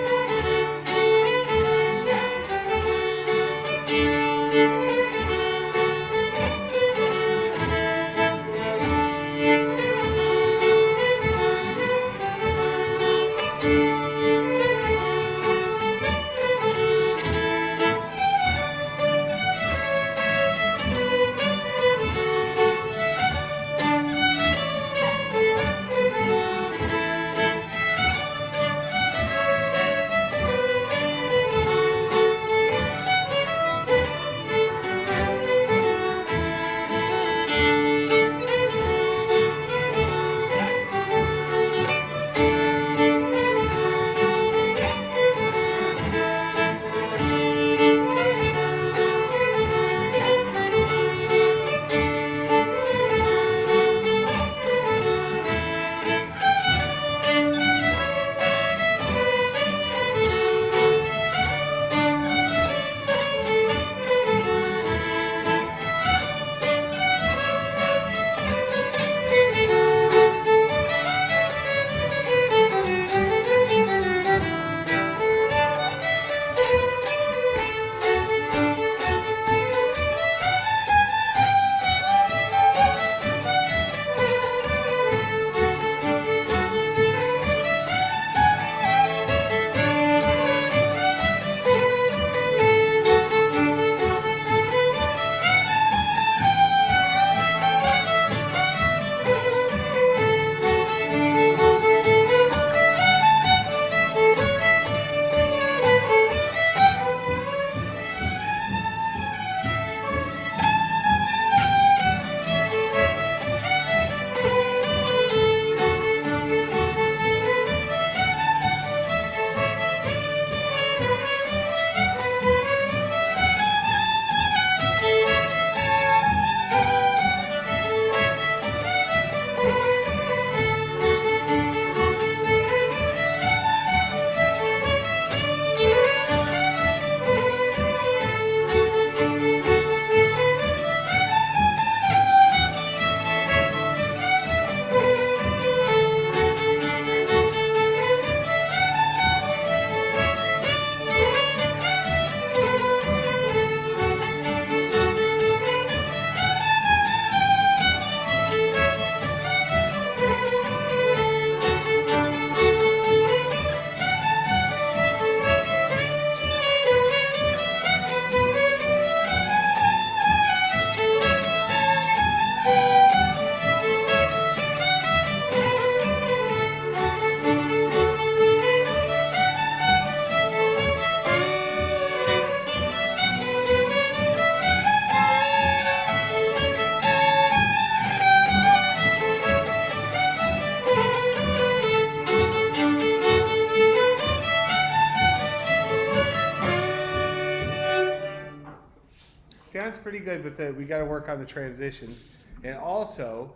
Sounds pretty good, but we got to work on the transitions. And also,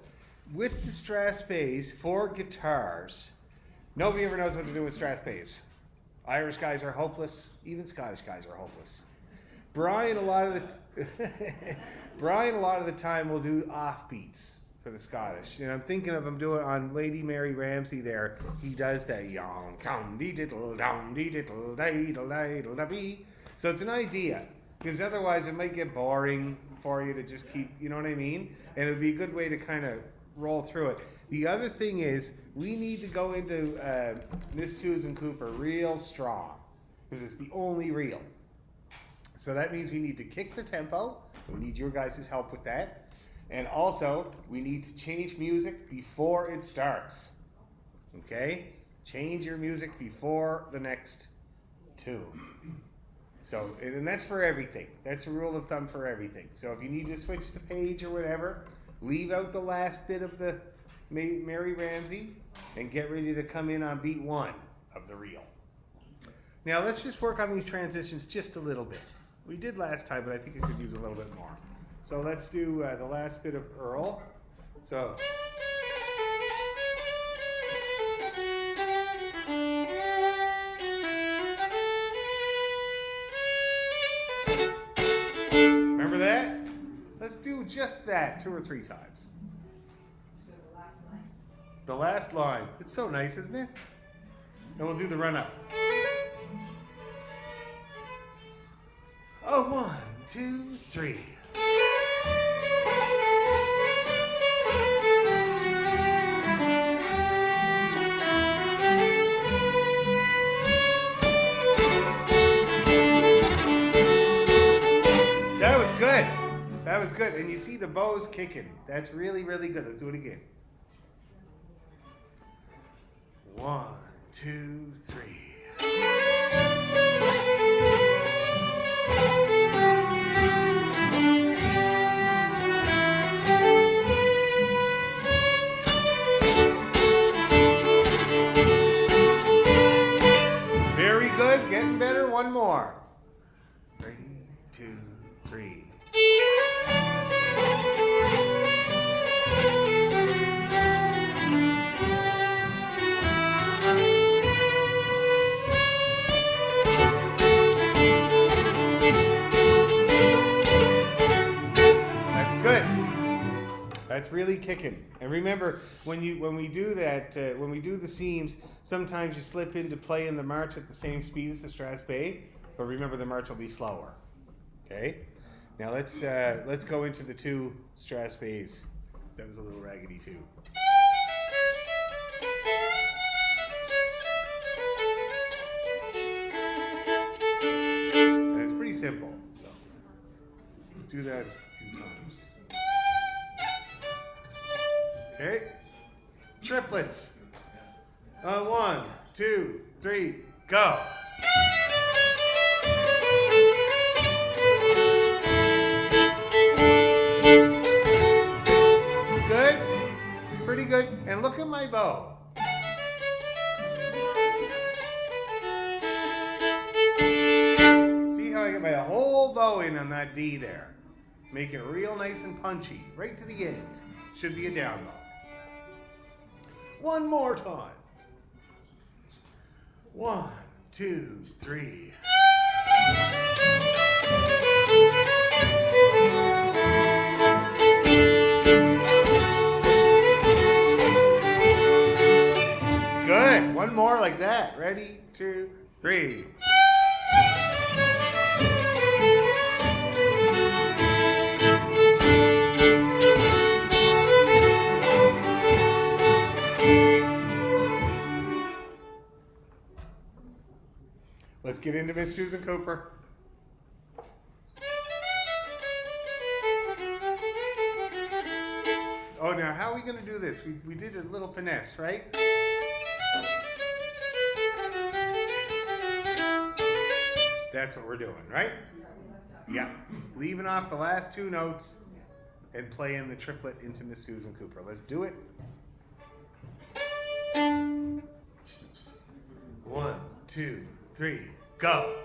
with the Strass bass for guitars, nobody ever knows what to do with Strass bass. Irish guys are hopeless. Even Scottish guys are hopeless. Brian, a lot of the time will do offbeats for the Scottish. And I'm thinking of him doing on Lady Mary Ramsey there. He does that yawn, come dee diddle down dee diddle day da bee. So it's an idea, because otherwise it might get boring for you to just keep, you know what I mean? And it would be a good way to kind of roll through it. The other thing is, we need to go into Miss Susan Cooper real strong, because it's the only reel. So that means we need to kick the tempo. We need your guys' help with that. And also, we need to change music before it starts. Okay? Change your music before the next tune. So, and that's for everything. That's a rule of thumb for everything. So if you need to switch the page or whatever, leave out the last bit of the Mary Ramsey and get ready to come in on beat 1 of the reel. Now let's just work on these transitions just a little bit. We did last time, but I think it could use a little bit more. So let's do the last bit of Earl. So. Remember that? Let's do just that 2 or 3 times. So the last line. The last line. It's so nice, isn't it? And we'll do the run up. Oh, 1, 2, 3. That was good. That was good. And you see the bows kicking. That's really, really good. Let's do it again. 1, 2, 3. Very good. Getting better. One more. Ready, 2, 3. That's good. That's really kicking. And remember, when we do that, when we do the seams, sometimes you slip into playing the march at the same speed as the Strathspey Bay, but remember the march will be slower. Okay. Now let's go into the 2 Strathspey Bays. That was a little raggedy too. And it's pretty simple. So let's do that a few times. Okay. Triplets. 1, 2, 3, go. Good. Pretty good. And look at my bow. See how I get my whole bow in on that D there. Make it real nice and punchy. Right to the end. Should be a down bow. One more time. 1, 2, 3. Good. One more like that. Ready, 2, 3. Let's get into Miss Susan Cooper. Oh, now how are we going to do this? We did a little finesse, right? That's what we're doing, right? Yeah. Leaving off the last 2 notes and playing the triplet into Miss Susan Cooper. Let's do it. 1, 2, 3, go.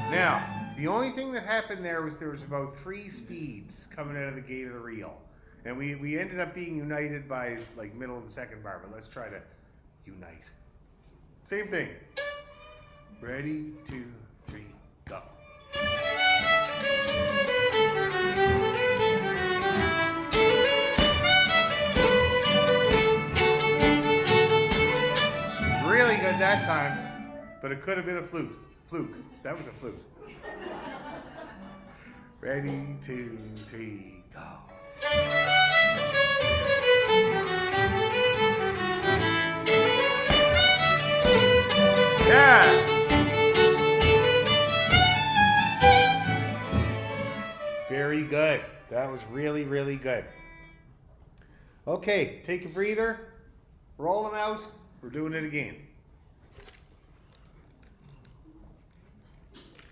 Now, the only thing that happened there was about 3 speeds coming out of the gate of the reel. And we ended up being united by like middle of the second bar, but let's try to unite. Same thing. Ready, 2, 3, go. Really good that time, but it could have been a fluke. That was a fluke. Ready, 2, 3, go. That was really, really good. Okay, take a breather, roll them out. We're doing it again.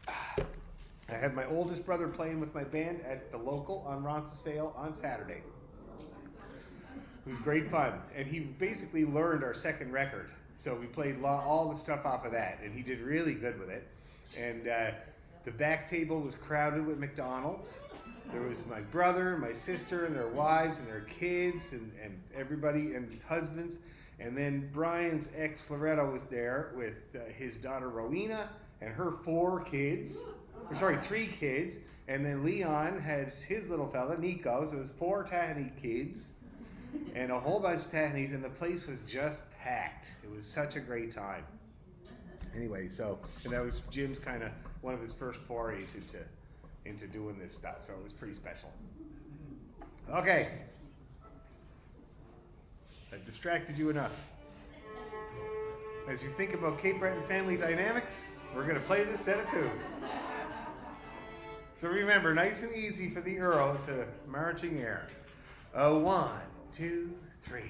I had my oldest brother playing with my band at the local on Roncesvalles on Saturday. It was great fun, and he basically learned our second record. So we played all the stuff off of that, and he did really good with it. And the back table was crowded with McDonald's. There was my brother, my sister, and their wives, and their kids, and everybody, and his husbands. And then Brian's ex, Loretta, was there with his daughter, Rowena, and her 3 kids. And then Leon had his little fella, Nico, so it was 4 Tahani kids and a whole bunch of Tahanese, and the place was just packed. It was such a great time. Anyway, and that was Jim's kind of one of his first forays into doing this stuff, so it was pretty special. Okay. I've distracted you enough. As you think about Cape Breton family dynamics, we're going to play this set of tunes. So remember, nice and easy for the Earl, it's a marching air. 1, 2, 3.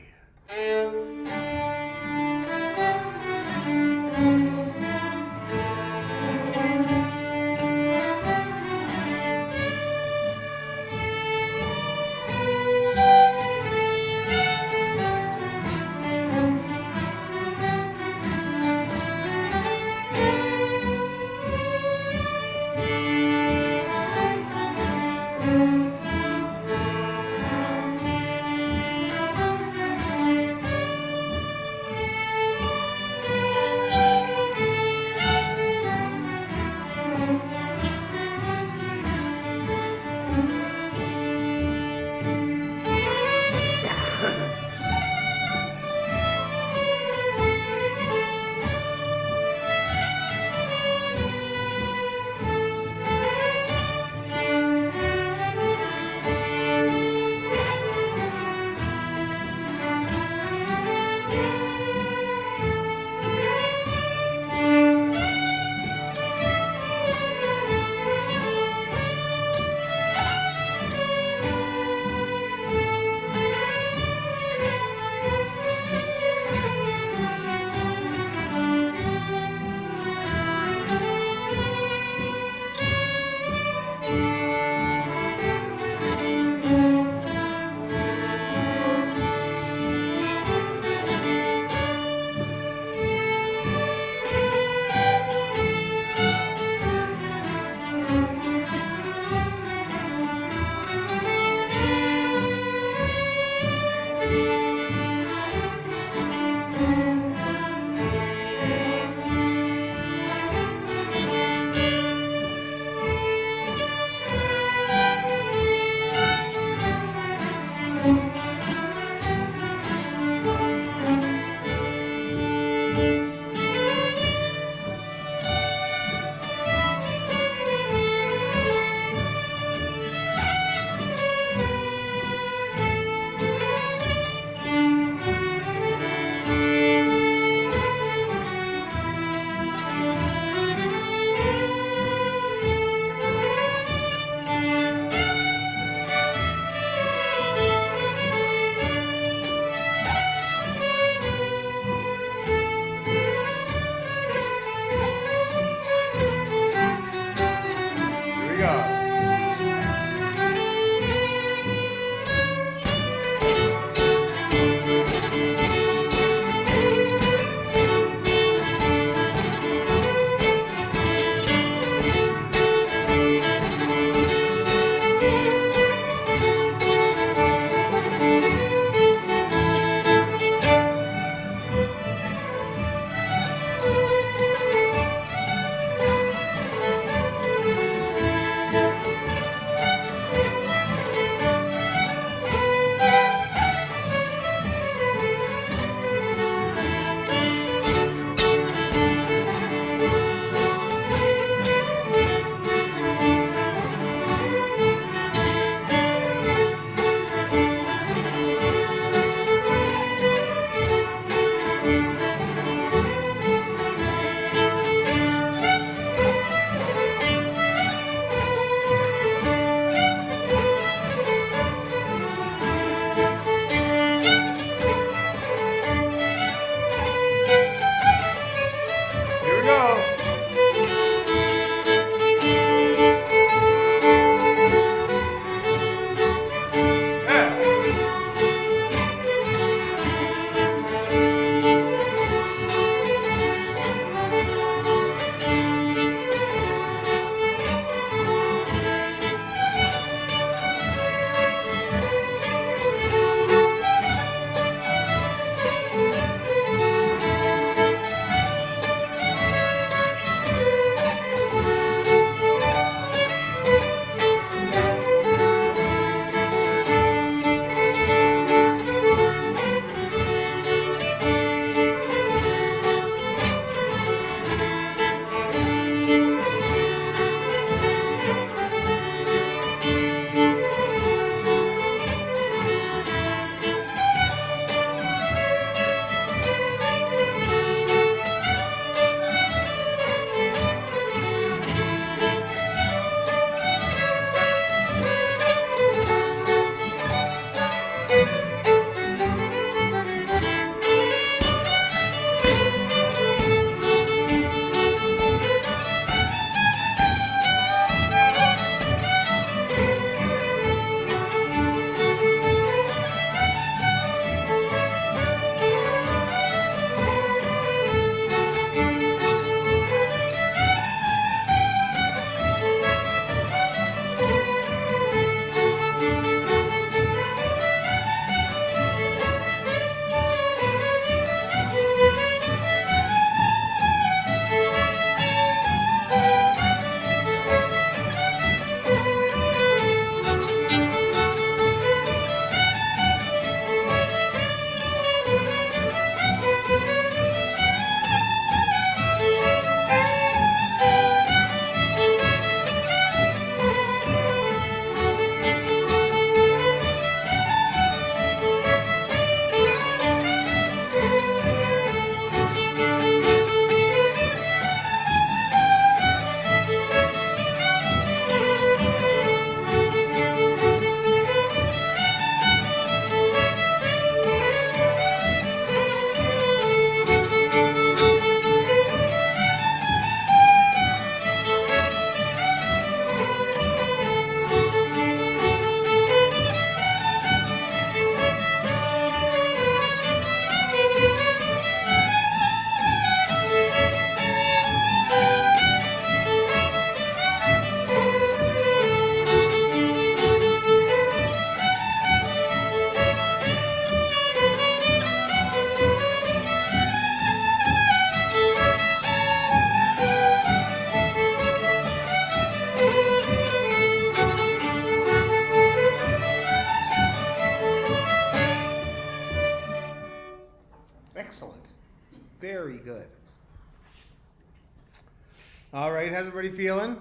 All right, how's everybody feeling?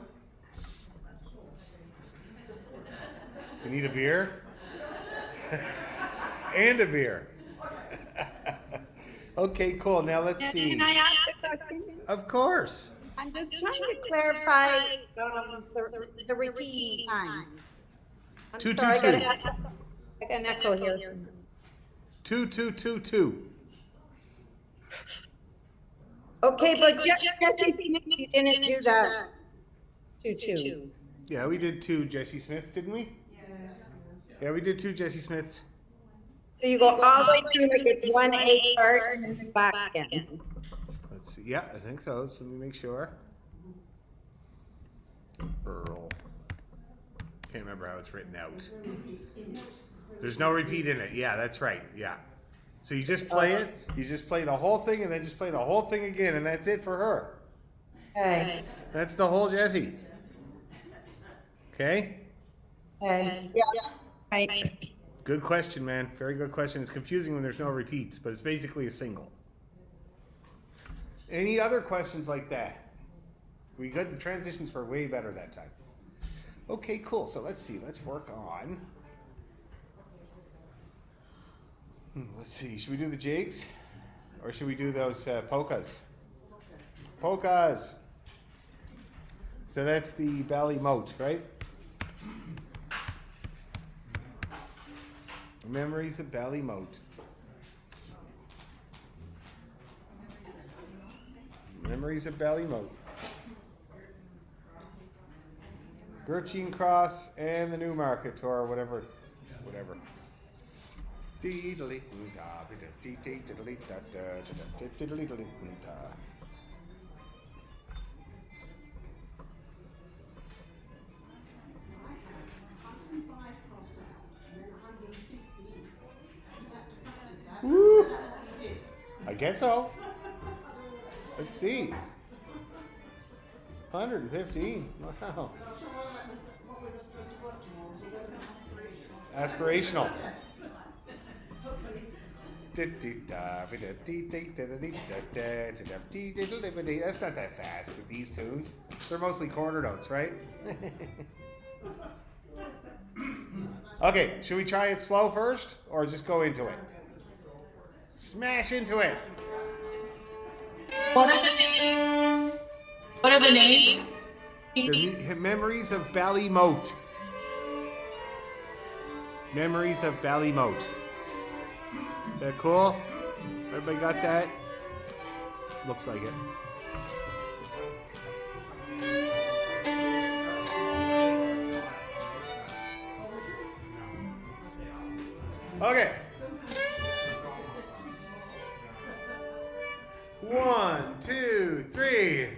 You need a beer? And a beer. Okay, cool. Now let's see. Can I ask a question? Of course. I'm just trying to clarify the repeating times. I'm Two, sorry, two, two. I got an echo here. 2, 2, 2, 2. Okay, but Jesse Smith, you didn't do that. 2-2. Yeah, we did 2 Jesse Smiths, didn't we? Yeah, we did 2 Jesse Smiths. So you go all the way through like it's 1/8 part and then it's back again. Let's see. Yeah, I think so. So let me make sure. Earl. Can't remember how it's written out. There's no repeat in it. Yeah, that's right. Yeah. So you just play it. You just play the whole thing and then just play the whole thing again, and that's it for her. Okay. That's the whole Jessie. Okay? Yeah. Right. Good question, man. Very good question. It's confusing when there's no repeats, but it's basically a single. Any other questions like that? We good? The transitions were way better that time. Okay, cool. So let's see. Let's work on. Let's see. Should we do the jigs? Or should we do those polkas? Polkas. So that's the Ballymote, right? Memories of Ballymote. Memories of Ballymote. Gurchin Cross and the Newmarket, or whatever. Woo! I guess so. Let's see. 115. Wow. Aspirational. That's not that fast with these tunes. They're mostly quarter notes, right? Okay, should we try it slow first or just go into it? Smash into it. What are the names? What are the names? The Memories of Ballymote. Memories of Ballymote. Is that cool? Everybody got that? Looks like it. Okay. 1, 2, 3.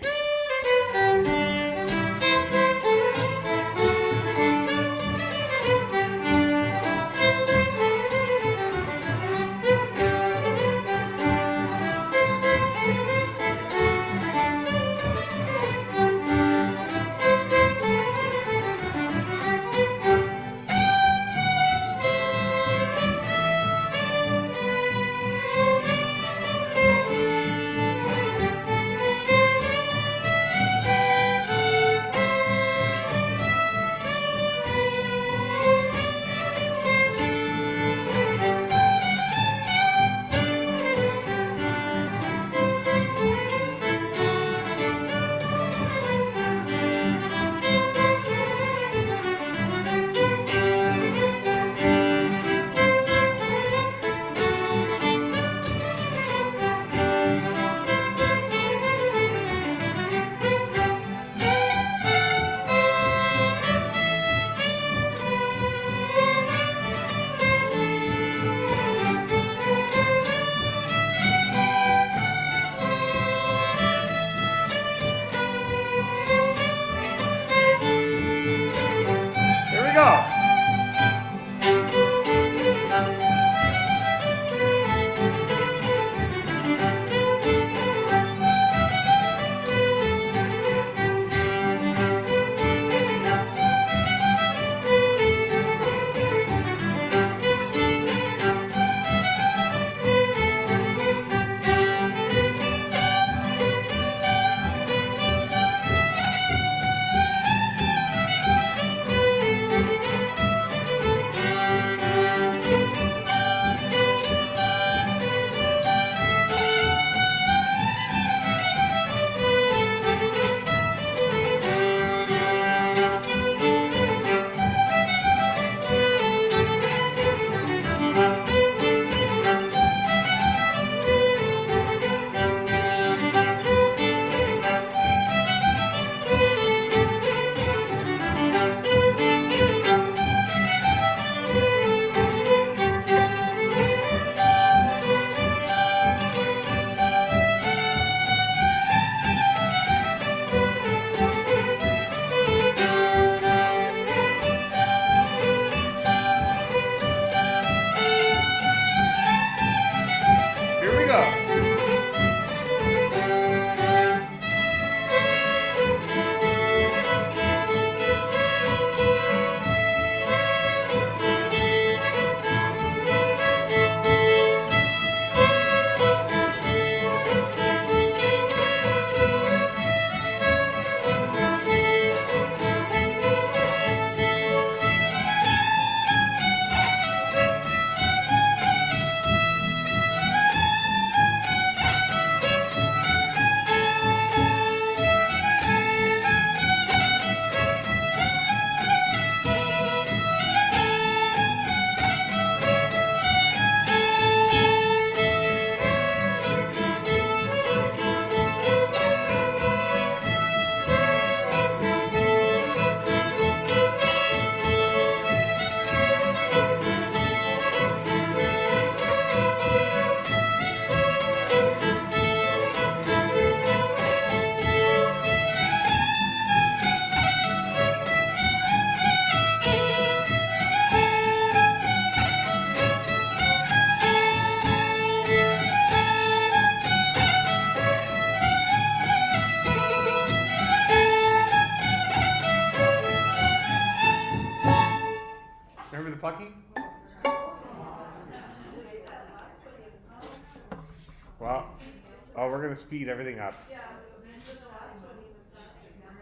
gonna speed everything up.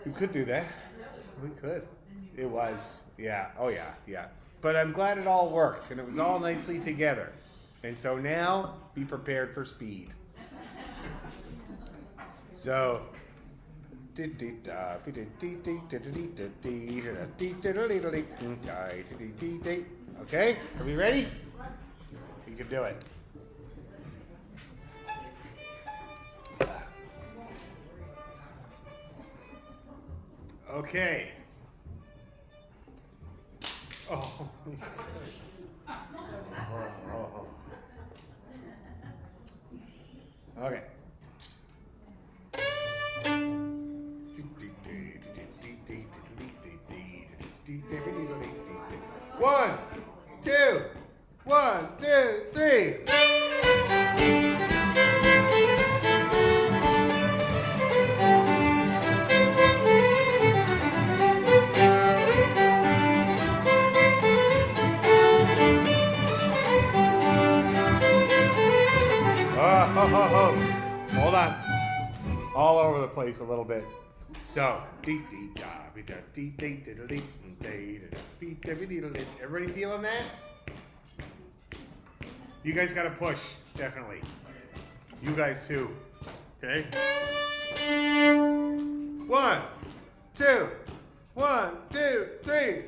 We could do that. We could. It was. Yeah. Oh yeah. Yeah. But I'm glad it all worked and it was all nicely together. And so now be prepared for speed. So. Okay, are we ready? You can do it. Okay. Oh. Okay. One, two, 1, 2, 3. Hold on. All over the place a little bit. So, everybody feeling that? You guys got to push, definitely. You guys too. Okay? 1, 2, 1, 2, 3.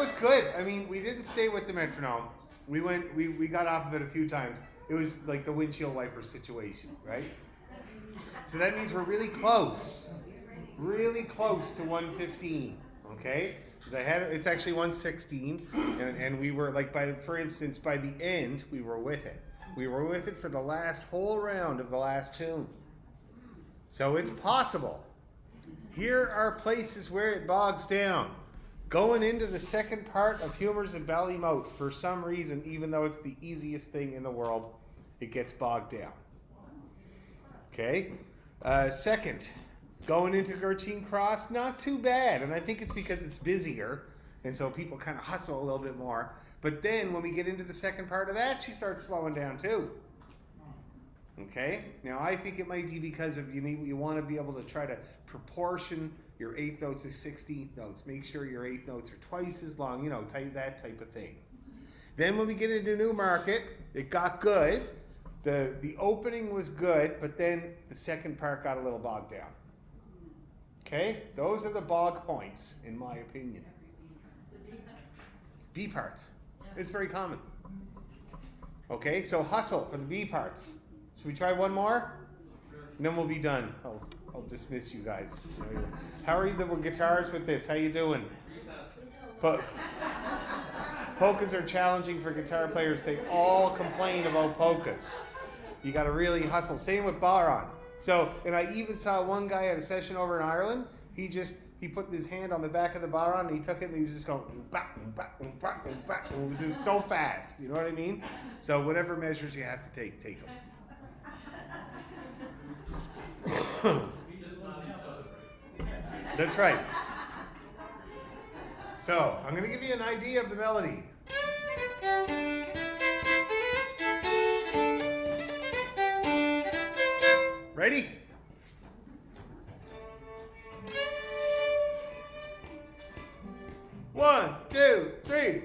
was good. I mean, we didn't stay with the metronome. We got off of it a few times. It was like the windshield wiper situation, right? So that means we're really close to 115, okay? Because it's actually 116, and we were like, for instance, by the end, we were with it. We were with it for the last whole round of the last tune. So it's possible. Here are places where it bogs down. Going into the second part of Humors of Ballymote, for some reason, even though it's the easiest thing in the world, it gets bogged down. Okay? Second, going into Gertine Cross, not too bad. And I think it's because it's busier, and so people kind of hustle a little bit more. But then when we get into the second part of that, she starts slowing down too. Okay? Now I think it might be because of you want to be able to try to proportion your eighth notes to 16th notes. Make sure your eighth notes are twice as long, that type of thing. Then when we get into Newmarket, it got good. The opening was good, but then the second part got a little bogged down. Okay? Those are the bog points, in my opinion. B parts. It's very common. Okay, so hustle for the B parts. Should we try one more? And then we'll be done. I'll dismiss you guys. How are you the guitars with this? How you doing? Polkas are challenging for guitar players. They all complain about polkas. You got to really hustle. Same with Baron. So, and I even saw one guy at a session over in Ireland. He put his hand on the back of the Baron and he took it and he was just going it was so fast. You know what I mean? So whatever measures you have to take them. That's right. So, I'm going to give you an idea of the melody. Ready? One, two, three.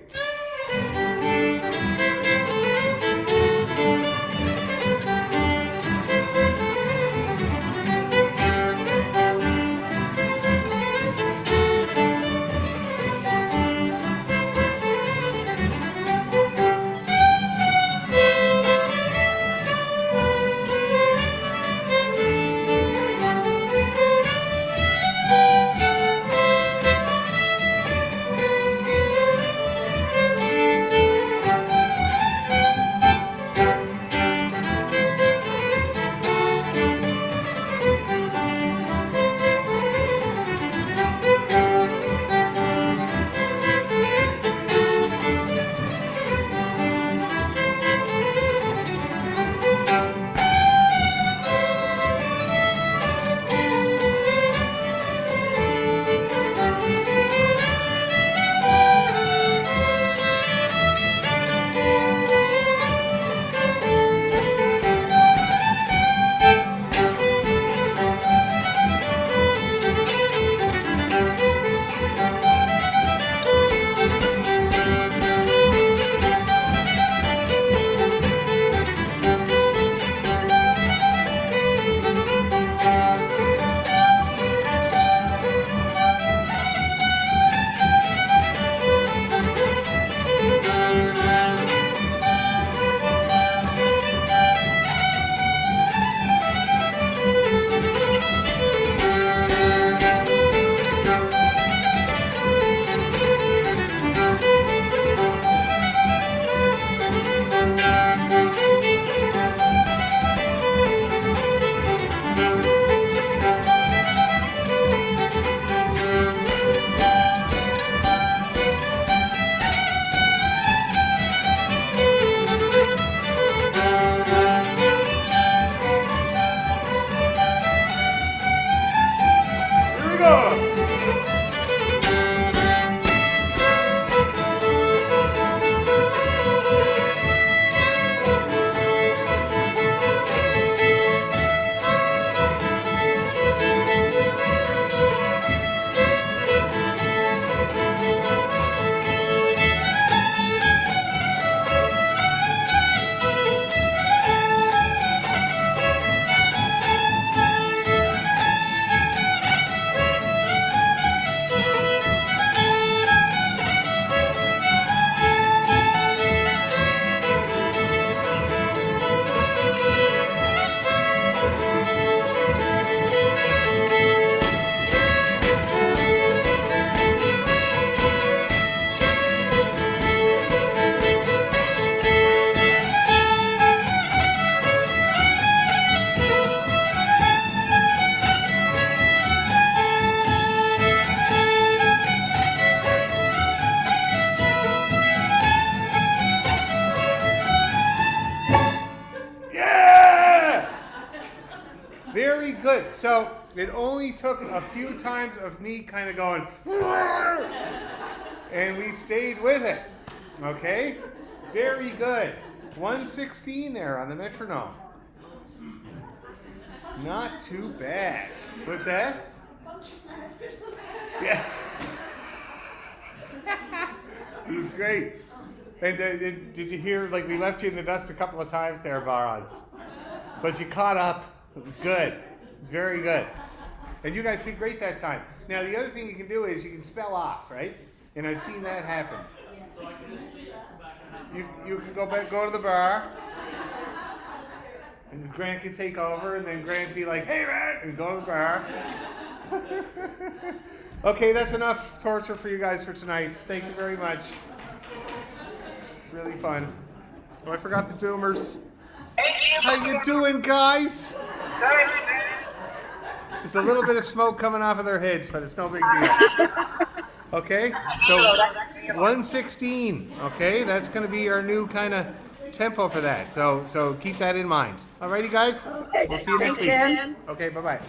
good. So it only took a few times of me kind of going, and we stayed with it. Okay? Very good. 116 there on the metronome. Not too bad. What's that? Yeah. It was great. And did you hear, like, we left you in the dust a couple of times there, Barons. But you caught up. It was good. It was very good. And you guys did great that time. Now, the other thing you can do is you can spell off, right? And I've seen that happen. You can go back, go to the bar. And Grant can take over, and then Grant be like, hey, man, and go to the bar. Okay, that's enough torture for you guys for tonight. Thank you very much. It's really fun. Oh, I forgot the Doomers. How you doing, guys? There's a little bit of smoke coming off of their heads, but it's no big deal. Okay, so 116. Okay, that's going to be our new kind of tempo for that. So keep that in mind. Alrighty, guys. We'll see you next week. Okay, bye-bye.